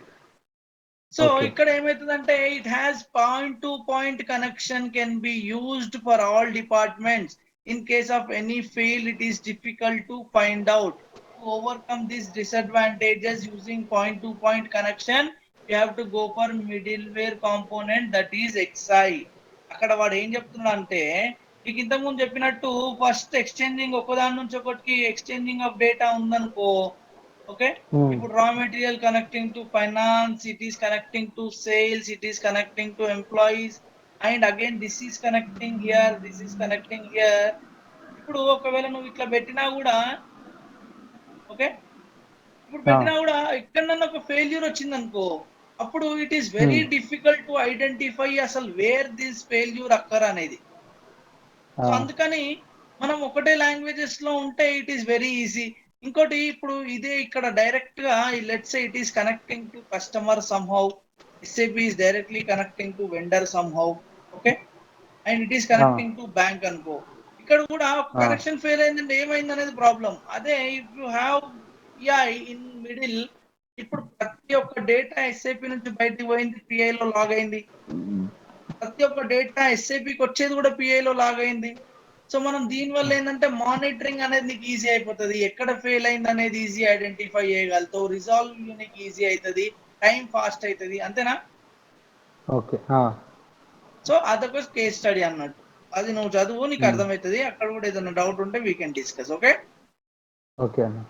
so ఇక్కడ ఏమవుతుందంటే it has point to point connection can be used for all departments. In case of any fail, it is difficult to find out. To overcome these disadvantages using point-to-point connection, you have to go for middleware component, that is XI. అక్కడ వాడు ఏం చెప్తున్నాడు అంటే, నీకు ఇంతకుముందు చెప్పినట్టు first exchanging ఒకదాని నుంచి ఒకటికి ఎక్స్చేంజింగ్ ఆఫ్ డేటా ఉందనుకో. ఓకే, ఇప్పుడు raw material connecting to finance, it is connecting to sales, it is connecting to employees, and again this is connecting here, this is connecting here. ఇప్పుడు ఒకవేళ నువ్వు ఇట్లా పెట్టినా కూడా, ఓకే, ఇప్పుడు పెట్టినా కూడా ఎక్కడన్నా ఒక ఫెయిల్యూర్ వచ్చింది అనుకో, అప్పుడు it is very difficult to identify అసలు వేర్ దిస్ ఫెయిల్యూర్ అక్కర్ అనేది. సో అందుకని మనం ఒకటే లాంగ్వేజెస్ లో ఉంటే ఇట్ ఈస్ వెరీ ఈజీ. ఇంకోటి ఇప్పుడు ఇదే ఇక్కడ డైరెక్ట్ గా let's say it is connecting to customer somehow, SAP is directly connecting to vendor somehow. Okay, and it is connecting to bank అనుకో, ఇక్కడ కూడా కనెక్షన్ ఫెయిల్ అయిందంటే ఏమైంది అనేది ప్రాబ్లం. అదే if you have PI in middle, ఇప్పుడు ప్రతి ఒక్క డేటా SAP నుంచి బయటకు పోయింది, PI లో లాగ్ అయింది. ప్రతి ఒక్క డేటా SAPకి వచ్చేది కూడా PI లో లాగ్ అయింది. సో మనం దీని వల్ల ఏంటంటే మానిటరింగ్ అనేది నీకు ఈజీ అయిపోతుంది, ఎక్కడ ఫెయిల్ అయింది అనేది ఈజీ ఐడెంటిఫై చేయగలుగుతావు, రిజాల్వ్ నీకు ఈజీ అవుతుంది, టైం ఫాస్ట్ అవుతుంది. అంతేనా?
ఓకే,
సో అదొక కేస్ స్టడీ అన్నట్టు, అది నువ్వు చదువు, నీకు అర్థమవుతుంది. అక్కడ కూడా ఏదైనా డౌట్ ఉంటే we can discuss. Okay,
okay అన్న.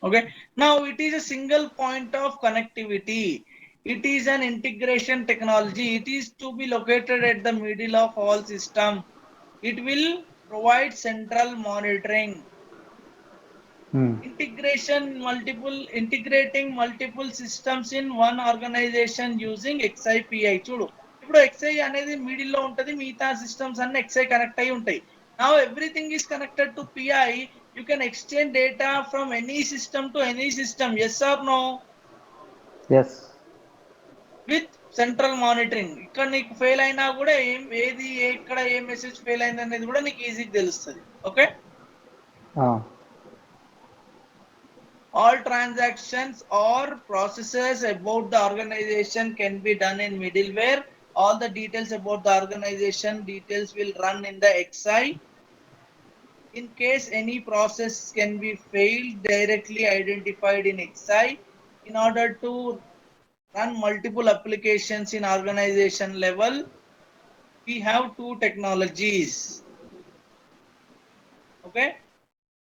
Okay, now it is a single point of connectivity. It is an integration technology. It is to be located at the middle of all system. It will provide central monitoring. Integrating multiple systems in one organization using XIPI. చూడు, ఇప్పుడు XI అనేది middle లో ఉంటది, మిగతా systems అన్ని XI connect అయి ఉంటాయి. Now everything is connected to PI. You can exchange data from any system to any system. Yes or no?
Yes.
With central monitoring. ఇక్కడ నీకు ఫెయిల్ అయినా కూడా ఏది ఎక్కడ ఏ మెసేజ్ ఫెయిల్ అయింది అనేది కూడా నీకు ఈజీగా తెలుస్తుంది. Okay, all transactions or processes about the organization can be done in middleware. All the details about the organization details will run in the xi. In case any process can be failed, directly identified in xi. In order to run multiple applications in organization level, we have two technologies. Okay,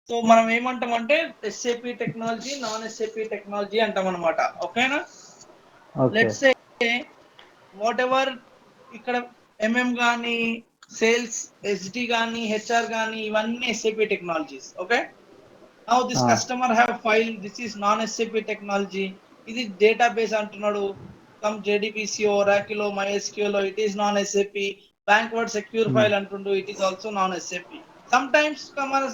so మనం ఏమంటామంటే SAP technology, non SAP technology అంటాం అనమాట. ఓకేనా, let's say whatever ఇక్కడ MM కానీ sales SD కానీ HR కానీ ఇవన్నీ SAP technologies. Okay, now this customer have file, this is non SAP technology. ఇది డేటాబేస్ అంటున్నాడు, come JDBC Oracle MySQL, it is non SAP. బ్యాంక్వర్డ్ సెక్యూర్ ఫైల్ అంటుండు, it is also non SAP. Sometimes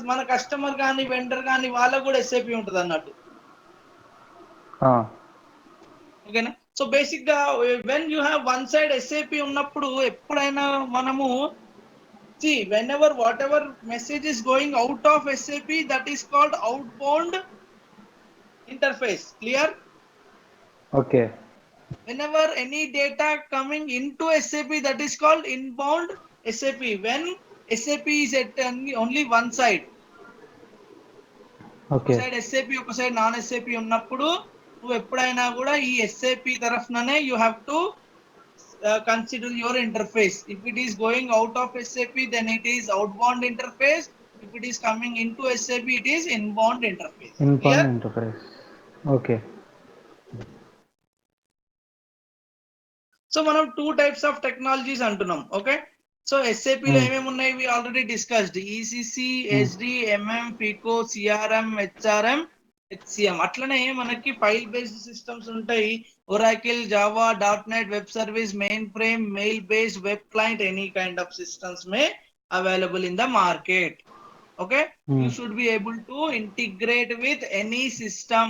మన customer కానీ vendor కానీ వాళ్ళకు కూడా SAP ఉంటుంది అన్నట్టు. ఓకేనా, సో బేసిక్ గా when you have one side SAP ఉన్నప్పుడు ఎప్పుడైనా మనము see whenever whatever message is going out of SAP, that is called outbound interface. Clear?
Okay.
Whenever any data coming into SAP, that is called inbound SAP. When SAP is at only one side.
Okay.
ఒక side SAP ఒక side non SAP ఉన్నప్పుడు నువ్వు ఎప్పుడైనా కూడా ఈ SAP తరఫుననే you have to consider your interface. If it is going out of SAP then it is outbound interface. If it is coming into SAP it is inbound interface.
Inbound interface. Okay.
So మనం two types of technologies అంటున్నాం. Okay, so SAP లో ఏమేమి ఉన్నాయి we already discussed. ECC, SD, MM, FICO, CRM, HRM, HCM. అట్లనే మనకి file based systems ఉంటాయి, Oracle, Java, .NET, web service, main frame, mail based, web client, any kind of systems May available in the market. Okay, you should be able to integrate with any system.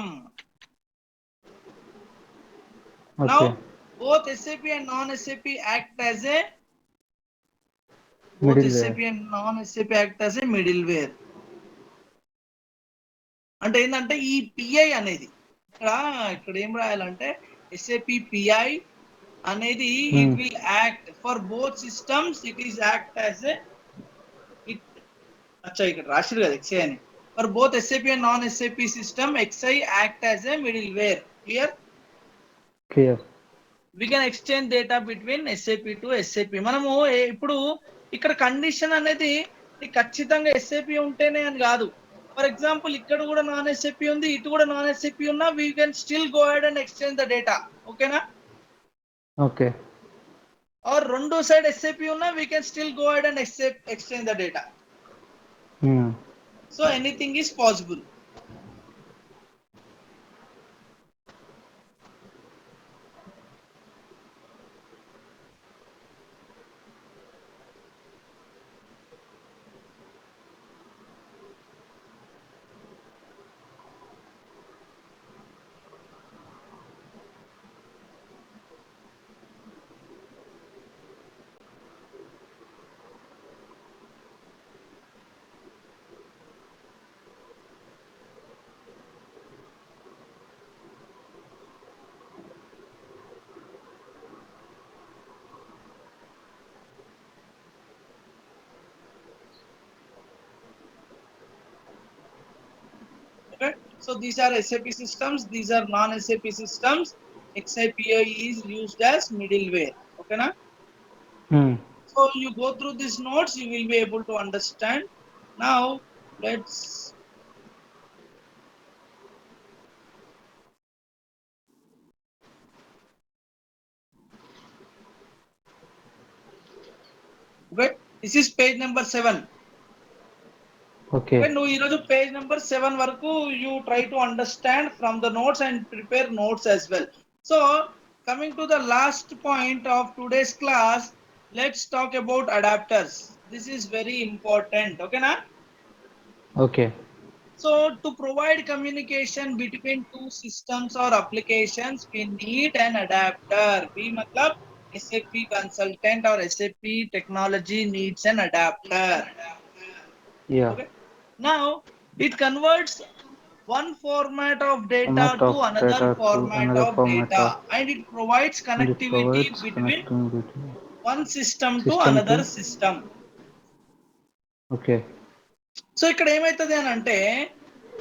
Now both SAP and non-SAP act as a middleware. అంటే ఏంటంటే ఈ pi అనేది ఇక్కడ ఏం రాయాలంటే SAP pi అనేది it will act for both systems. It is act as a ఇక్కడ రాసిరు కదా ఎక్స్ఐ అని. For both SAP and non SAP system xi act as a middleware. Clear? we can exchange data between SAP to SAP. మనము ఇప్పుడు ఇక్కడ condition అనేది ఖచ్చితంగా SAP ఉంటేనే అని కాదు. ఫర్ ఎగ్జాంపుల్ ఇక్కడ కూడా నాన్ ఎస్ఏపి ఉంది, ఇటు కూడా నాన్ ఎస్ఏపి ఉన్నా we can still go ahead and exchange the data. ఓకేనా?
ఓకే.
ఆర్ రెండు సైడ్ ఎస్ఏపి ఉన్నా we can still go ahead and exchange the data. So anything is possible. So these are SAP systems, these are non-SAP systems. XIPI is used as middleware. Okay na? So you go through these notes, you will be able to understand. Now let's okay, this is page number 7.
Okay.
When you page number 7 varaku you try to understand from the notes and prepare notes as well. So coming to the last point of today's class, let's talk about adapters. This is very important. Okay na?
Okay.
So to provide communication between two systems or applications, we need an adapter. We matlab SAP consultant or SAP technology needs an adapter.
Yeah.
Okay. Now it converts one format of data
Format
to
of
another
data to
format
another
of
format
data,
of,
and it provides
and it
connectivity
provides
between
connecting between
one system to
system to.
another system.
Okay.
So ఇక్కడ ఏమైతుంది అని అంటే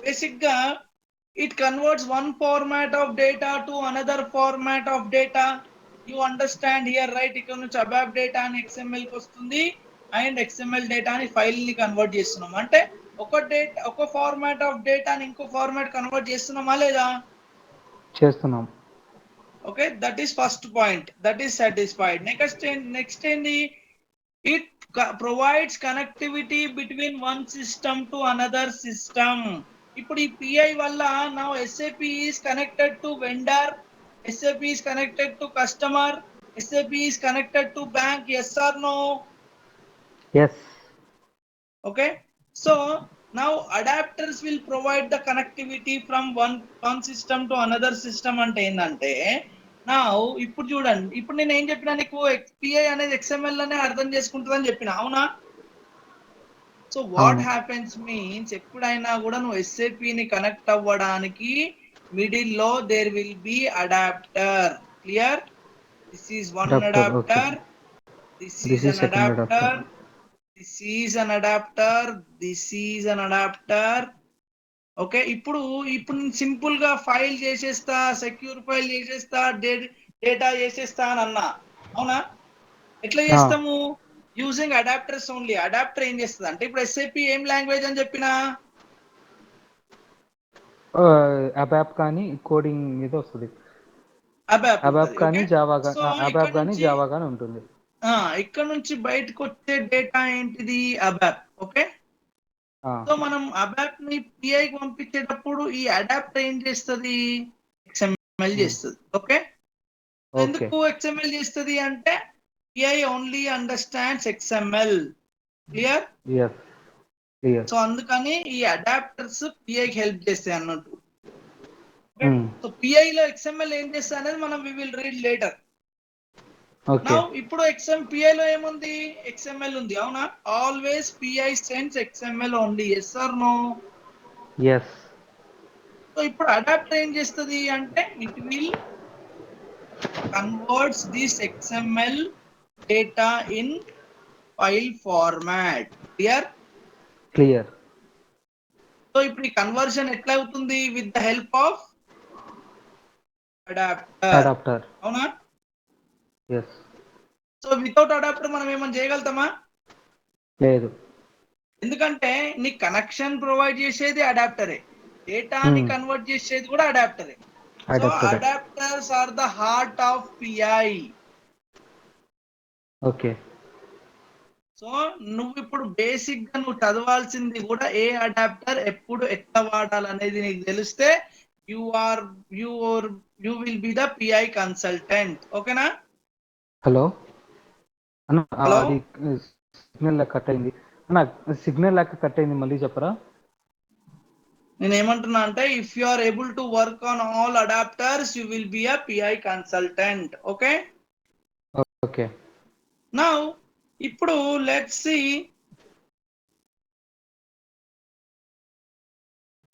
basic గా it converts one format of data to another format of data. You understand here, right? ఇక్కడ నుంచి ABAP data అని XML కి వస్తుంది అండ్ XML డేటా అని ఫైల్ ని కన్వర్ట్ చేస్తున్నాం. అంటే ఒక ఫార్మాట్ ఆఫ్ డేటాని ఇంకో ఫార్మాట్ కన్వర్ట్ చేస్తున్నామా లేదా?
చేస్తున్నాం.
Okay, that is first point. That is satisfied. Next ఏంది? It provides connectivity between one system to another system. ఇప్పుడు ఈ PI వల్ల now SAP is connected to vendor, SAP is connected to customer, SAP is connected to bank. Yes or no?
Yes.
Okay. So now adapters will provide the connectivity from one system to another system. అంటే ఏంటంటే నా ఇప్పుడు చూడండి, ఇప్పుడు నేను ఏం చెప్పినా నీకు పిఐ అనేది XML అనే అర్థం చేసుకుంటుందని చెప్పిన, అవునా? సో వాట్ హ్యాపెన్స్ మీన్స్ ఎప్పుడైనా కూడా నువ్వు SAP ని కనెక్ట్ అవ్వడానికి మిడిల్ లో there will be adapter. Clear? This is one
Adapter. Okay.
Adapter, this
This
is
is
an
second adapter.
అడాప్టర్, this is an adapter, this is an adapter. Okay. ఇప్పుడు నేను simple గా file చేసేస్తా, secure file చేసేస్తా, data చేసేస్తా అని అన్నా, అవునా? ఎట్లా చేస్తాము? Using adapters only. అడాప్టర్ ఏం చేస్తుంది అంటే ఇప్పుడు SAP ఏం లాంగ్వేజ్ అని చెప్పినా
ABAP కానీ కోడింగ్ మీద వస్తుంది.
ABAP
ABAP
ఉంటది.
కానీ
ఓకే.
జావా
సో
ABAP కానీ జావా కానీ ఉంటుంది.
ఇక్కడ నుంచి బయటకు వచ్చే డేటా ఏంటిది? ABAP. ఓకే. సో మనం ABAP ని PI కి పంపించేటప్పుడు ఈ అడాప్టర్ ఏం చేస్తుంది? XML చేస్తుంది. ఓకే. ఎందుకు XML చేస్తుంది అంటే PI only understands XML. Clear?
Yes. Clear.
So అందుకని ఈ అడాప్టర్స్ PI కి హెల్ప్ చేస్తాయి అన్నట్టు. సో PI లో XML ఏం చేస్తుంది అనేది మనం we will read later.
Okay.
Now ఇప్పుడు PI లో ఏముంది? XML ఉంది, అవునా? Always PI sends XML only. Yes or no?
Yes.
So ఇప్పుడు అడాప్టర్ ఏం చేస్తుంది అంటే it will converts this XML data in file format. Clear?
Clear.
So ఇప్పుడు ఈ కన్వర్షన్ ఎట్లా అవుతుంది? With the help of adapter, అవునా?
Yes.
సో వితౌట్ అడాప్టర్ మనం ఏమైనా చేయగలుగుతామా?
లేదు.
ఎందుకంటే నీ కనెక్షన్ ప్రొవైడ్ చేసేది అడాప్టరే, డేటాని కన్వర్ట్ చేసేది కూడా అడాప్టరే. So adapters are the heart of PI.
Okay.
So నువ్వు ఇప్పుడు బేసిక్ గా నువ్వు చదవాల్సింది కూడా ఏ అడాప్టర్ ఎప్పుడు ఎట్లా వాడాలనేది నీకు తెలిస్తే you will be the PI consultant. ఓకేనా?
హలో అన్న,
హలో,
అది సిగ్నల్ కట్ అయింది అన్న. సిగ్నల్ లెక్క కట్ అయింది, మళ్ళీ చెప్పరా?
నేను ఏమంటున్నా అంటే if you are able to work on all adapters you will be a PI consultant. Okay.
Okay.
Now ఇప్పుడు లెట్స్ సీ.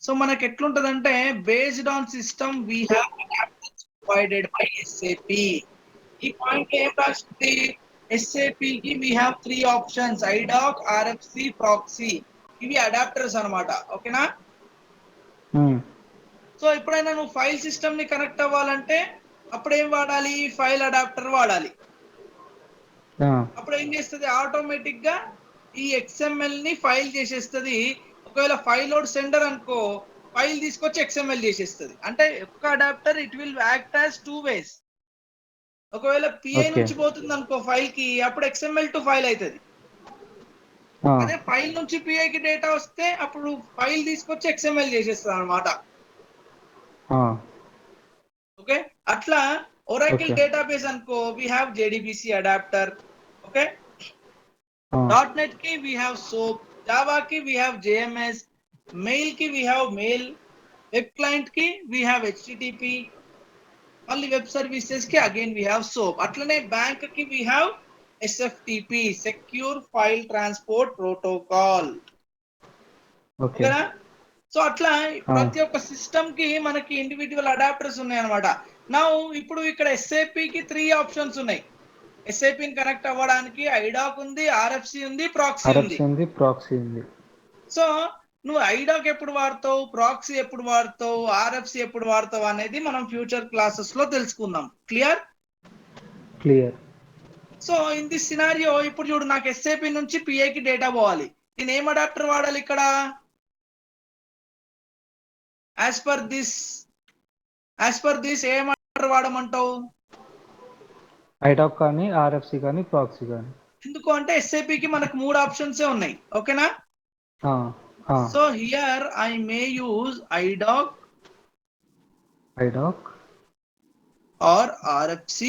సో మనకి ఎట్లుంటదంటే based on system we have adapters provided by SAP. ఈ పాయింట్ ఏం రాస్తుంది? SAP కి వి హావ్ 3 options: IDOC, RFC, proxy. ఇవి adapters అన్నమాట. ఓకేనా? సో ఎప్పుడైనా నువ్వు ఫైల్ సిస్టమ్ ని కనెక్ట్ అవ్వాలంటే అప్పుడు ఏం వాడాలి? ఫైల్ అడాప్టర్ వాడాలి. అప్పుడు ఏం చేస్తుంది? ఆటోమేటిక్ గా ఈ XML ని ఫైల్ చేసేస్తుంది. ఒకవేళ ఫైల్ లోడ్ సెండర్ అనుకో, ఫైల్ తీసుకొచ్చి XML చేసేస్తుంది. అంటే ఒక్క adapter it will act as 2 వేస్. ఒకవేళ PI నుంచి పోతుంది అనుకో ఫైల్ కి, అప్పుడు XML టు ఫైల్ అవుతుంది. అదే ఫైల్ నుంచి PI కి డేటా వస్తే అప్పుడు ఫైల్ తీసుకొచ్చి XML చేసేస్తుంది అన్నమాట. ఓకే. అట్లా ఒరాకిల్ డేటాబేస్ అనుకో, we have JDBC adapter. Okay. .NET కి వి హావ్ SOAP, జావా కి వి హావ్ JMS, మెయిల్ కి we have mail, web client కి we have HTTP, మళ్ళీ వెబ్ సర్వీసెస్ కి అగైన్ we have SOAP. అట్లనే బ్యాంక్ కి we have SFTP, secure file transport protocol.
Okay.
ఓకేనా? So అట్లా ప్రతి ఒక్క సిస్టమ్ కి మనకి ఇండివిజువల్ అడాప్టర్స్ ఉన్నాయి అనమాట. నా ఇప్పుడు ఇక్కడ SAP కి 3 ఆప్షన్స్ ఉన్నాయి. SAP ని కనెక్ట్ అవ్వడానికి ఐడాక్ ఉంది, RFC ఉంది, ప్రాక్సీ ఉంది.
ప్రాక్సీ ఉంది.
సో నువ్వు ఐడాక్ ఎప్పుడు వాడతావు, ప్రాక్సీ ఎప్పుడు వాడతావు, RFC ఎప్పుడు వాడతావు అనేది మనం ఫ్యూచర్ క్లాసెస్ లో తెలుసుకుందాం. Clear? So in this scenario ఇప్పుడు చూడు, నాకు SAP నుంచి PI కి డేటా పోవాలి. నేను ఏం అడాప్టర్ వాడాలి ఇక్కడ? యాజ్ పర్ దిస్ ఏం అడాప్టర్ వాడమంటావు?
ఐడాక్ కానీ, RFC కానీ, ప్రాక్సీ కానీ.
ఎందుకు అంటే SAP కి మనకు 3 ఆప్షన్స్ ఓకేనా? So here I may use IDoc or RFC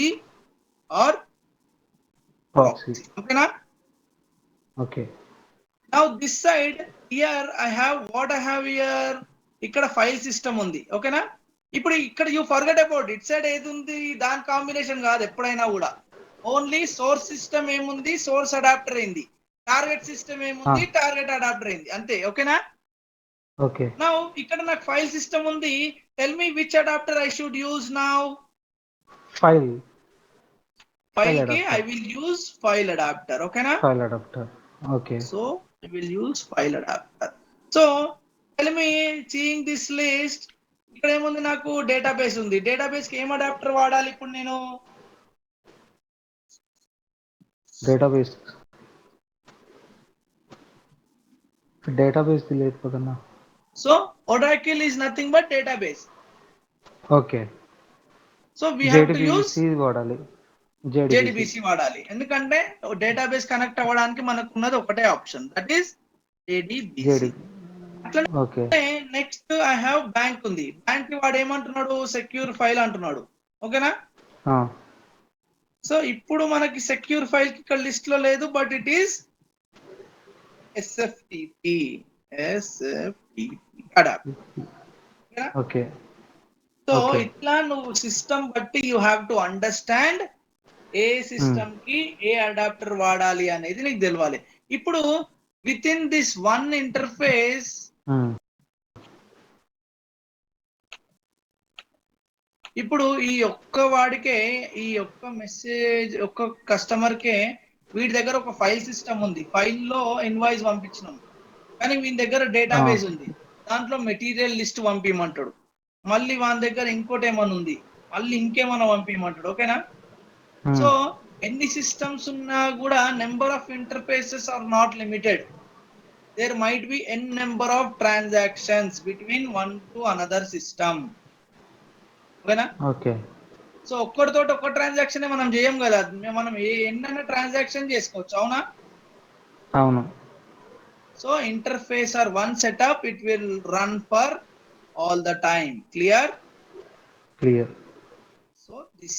or proxy. ఓకేనా?
Okay.
Now this side here I have here ఇక్కడ ఫైల్ సిస్టమ్ ఉంది. ఓకేనా? ఇప్పుడు ఇక్కడ you forget about it side ఏది ఉంది, దాని కాంబినేషన్ కాదు ఎప్పుడైనా కూడా. ఓన్లీ సోర్స్ సిస్టమ్ ఏముంది, సోర్స్ అడాప్టర్ అయింది. టార్గెట్ సిస్టమ్ ఏముంది, టార్గెట్ అడాప్టర్ అయింది. అంతే. ఓకేనా?
ఓకే.
నౌ ఇక్కడ నాకు ఫైల్ సిస్టమ్ ఉంది. Tell me which adapter I should use now. File కి I will use file adapter. ఓకేనా?
File adapter. Okay.
So I will use file adapter. So tell me seeing this list, ఇక్కడ ఏముంది, నాకు database ఉంది. Database కి ఏం adapter వాడాలి ఇప్పుడు నేను?
డేటాబేస్ లేదు కదన్నా.
So Oracle is nothing but database.
Okay.
So we have to use
వాడాలి.
JDBC వాడాలి. ఎందుకంటే డేటాబేస్ కనెక్ట్ అవ్వడానికి మనకు ఉన్నది ఒకటే ఆప్షన్, దట్ ఈస్ JDBC. అట్లనే నెక్స్ట్ ఐ హావ్ బ్యాంక్ ఉంది. బ్యాంక్ కి వాడు ఏమంటున్నాడు, సెక్యూర్ ఫైల్ అంటున్నాడు. ఓకేనా? సో ఇప్పుడు మనకి సెక్యూర్ ఫైల్ కి ఇక్కడ లిస్ట్ లో లేదు, but it is SFTP adapter.
Okay.
So ఇట్లా నువ్వు సిస్టమ్ బట్టి you have to understand A system కి ఏ అడాప్టర్ వాడాలి అనేది నీకు తెలవాలి. ఇప్పుడు with in this one interface ఇప్పుడు ఈ ఒక్క వాడికే, ఈ ఒక్క మెసేజ్ ఒక్క కస్టమర్ కే వీడి దగ్గర ఒక ఫైల్ సిస్టమ్ ఉంది. ఫైల్లో ఇన్వాయిస్ పంపించినాం, కానీ వీని దగ్గర డేటాబేస్ ఉంది. దాంట్లో మెటీరియల్ లిస్ట్ పంపించమంటాడు. మళ్ళీ వాని దగ్గర ఇంకోటి ఏమైనా ఉంది, మళ్ళీ ఇంకేమైనా పంపించమంటాడు. ఓకేనా? సో ఎన్ని సిస్టమ్స్ ఉన్నా కూడా number of interfaces are not limited. There might be n number of transactions between one to another system. ఓకేనా?
ఓకే.
సో ఒక్కడితో ఒక్క ట్రాన్సాక్షన్ మనం చేయం కదా, మనం ఎన్నైనా ట్రాన్సాక్షన్ చేసుకోవచ్చు. అవునా?
అవును.
So interface are one setup, it will run for all the time. Clear? So this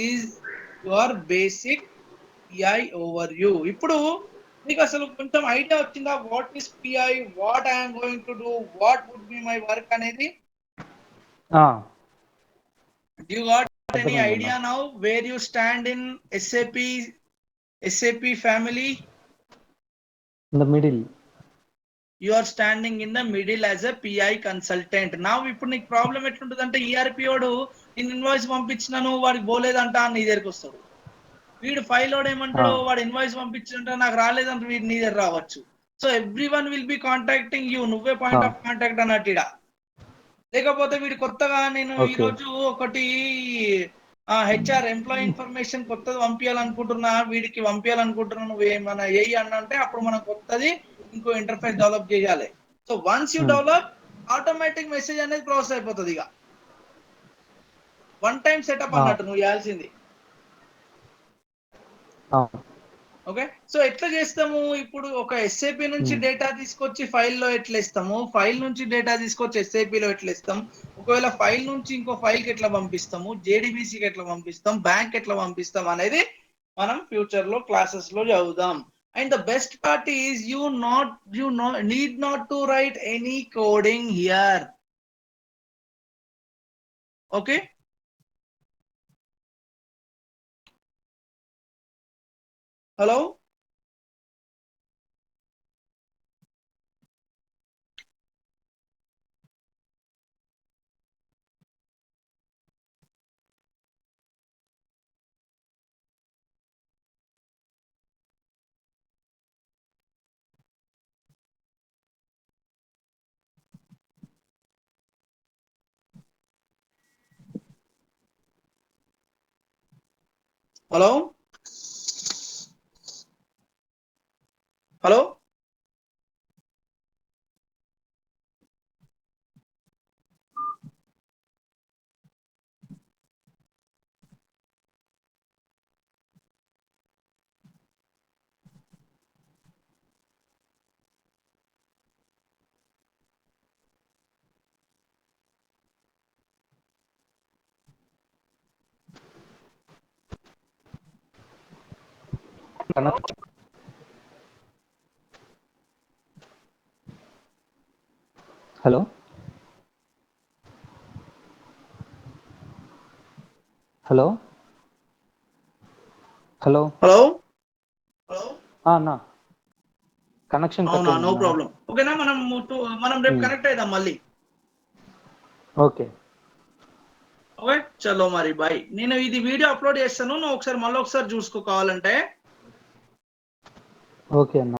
is your basic PI overview. ఇప్పుడు మీకు అసలు కొంచెం ఐడియా వచ్చిందా, what is PI, what I am going to do, what would be my work అనేది? You got any idea now where you stand in SAP family?
In the middle.
You are standing in the middle as a PI consultant. Now ఇప్పుడు నీకు problem ఎట్లుంటుందంటే, ERP వాడు నేను invoice పంపించినాను వాడికి పోలేదంట అని నీ దగ్గరికి వస్తాడు. వీడు ఫైల్ వాడు ఏమంటాడు, వాడు ఇన్వాయిస్ పంపించినంట నాకు రాలేదంట వీడు నీ దగ్గర రావచ్చు. So every one will be contacting you, నువ్వే పాయింట్ ఆఫ్ కాంటాక్ట్ అన్నట్టు. లేకపోతే వీడు కొత్తగా నేను ఈ రోజు ఒకటి HR ఎంప్లాయీ ఇన్ఫర్మేషన్ కొత్తది పంపించాలనుకుంటున్నా, వీడికి పంపించాలనుకుంటున్నా, నువ్వు ఏమన్నా ఏయి అంటే అప్పుడు మనం కొత్తది ఇంకో ఇంటర్ఫేస్ డెవలప్ చేయాలి. So once you develop, automatic message అనేది ప్రాసెస్ అయిపోతుంది. ఇక వన్ టైం సెటప్ అన్నట్టు నువ్వు చేయాల్సింది. ఓకే. సో ఎట్లా చేస్తాము ఇప్పుడు, ఒక SAP నుంచి డేటా తీసుకొచ్చి ఫైల్లో ఎట్లా ఇస్తాము, ఫైల్ నుంచి డేటా తీసుకొచ్చి SAP లో ఎట్లా ఇస్తాం, ఒకవేళ ఫైల్ నుంచి ఇంకో ఫైల్ కి ఎట్లా పంపిస్తాము, JDBC కి ఎట్లా పంపిస్తాం, బ్యాంక్ ఎట్లా పంపిస్తాం అనేది మనం ఫ్యూచర్ లో క్లాసెస్ లో చదువుదాం. And the best part is need not to write any coding here. Okay. Hello. Hello. Hello.
Hello hello hello
Hello.
అన్నా కనెక్షన్ కట్
అవునా, నో
అయిందన్నా.
ప్రాబ్లం. ఓకేనా, మనం రేపు కనెక్ట్ అవుదాం మళ్ళీ.
ఓకే
ఓకే, చలో మరి బాయ్. నేను ఇది వీడియో అప్లోడ్ చేస్తాను, నువ్వు ఒకసారి మళ్ళీ ఒకసారి చూసుకో కావాలంటే.
ఓకే అన్న.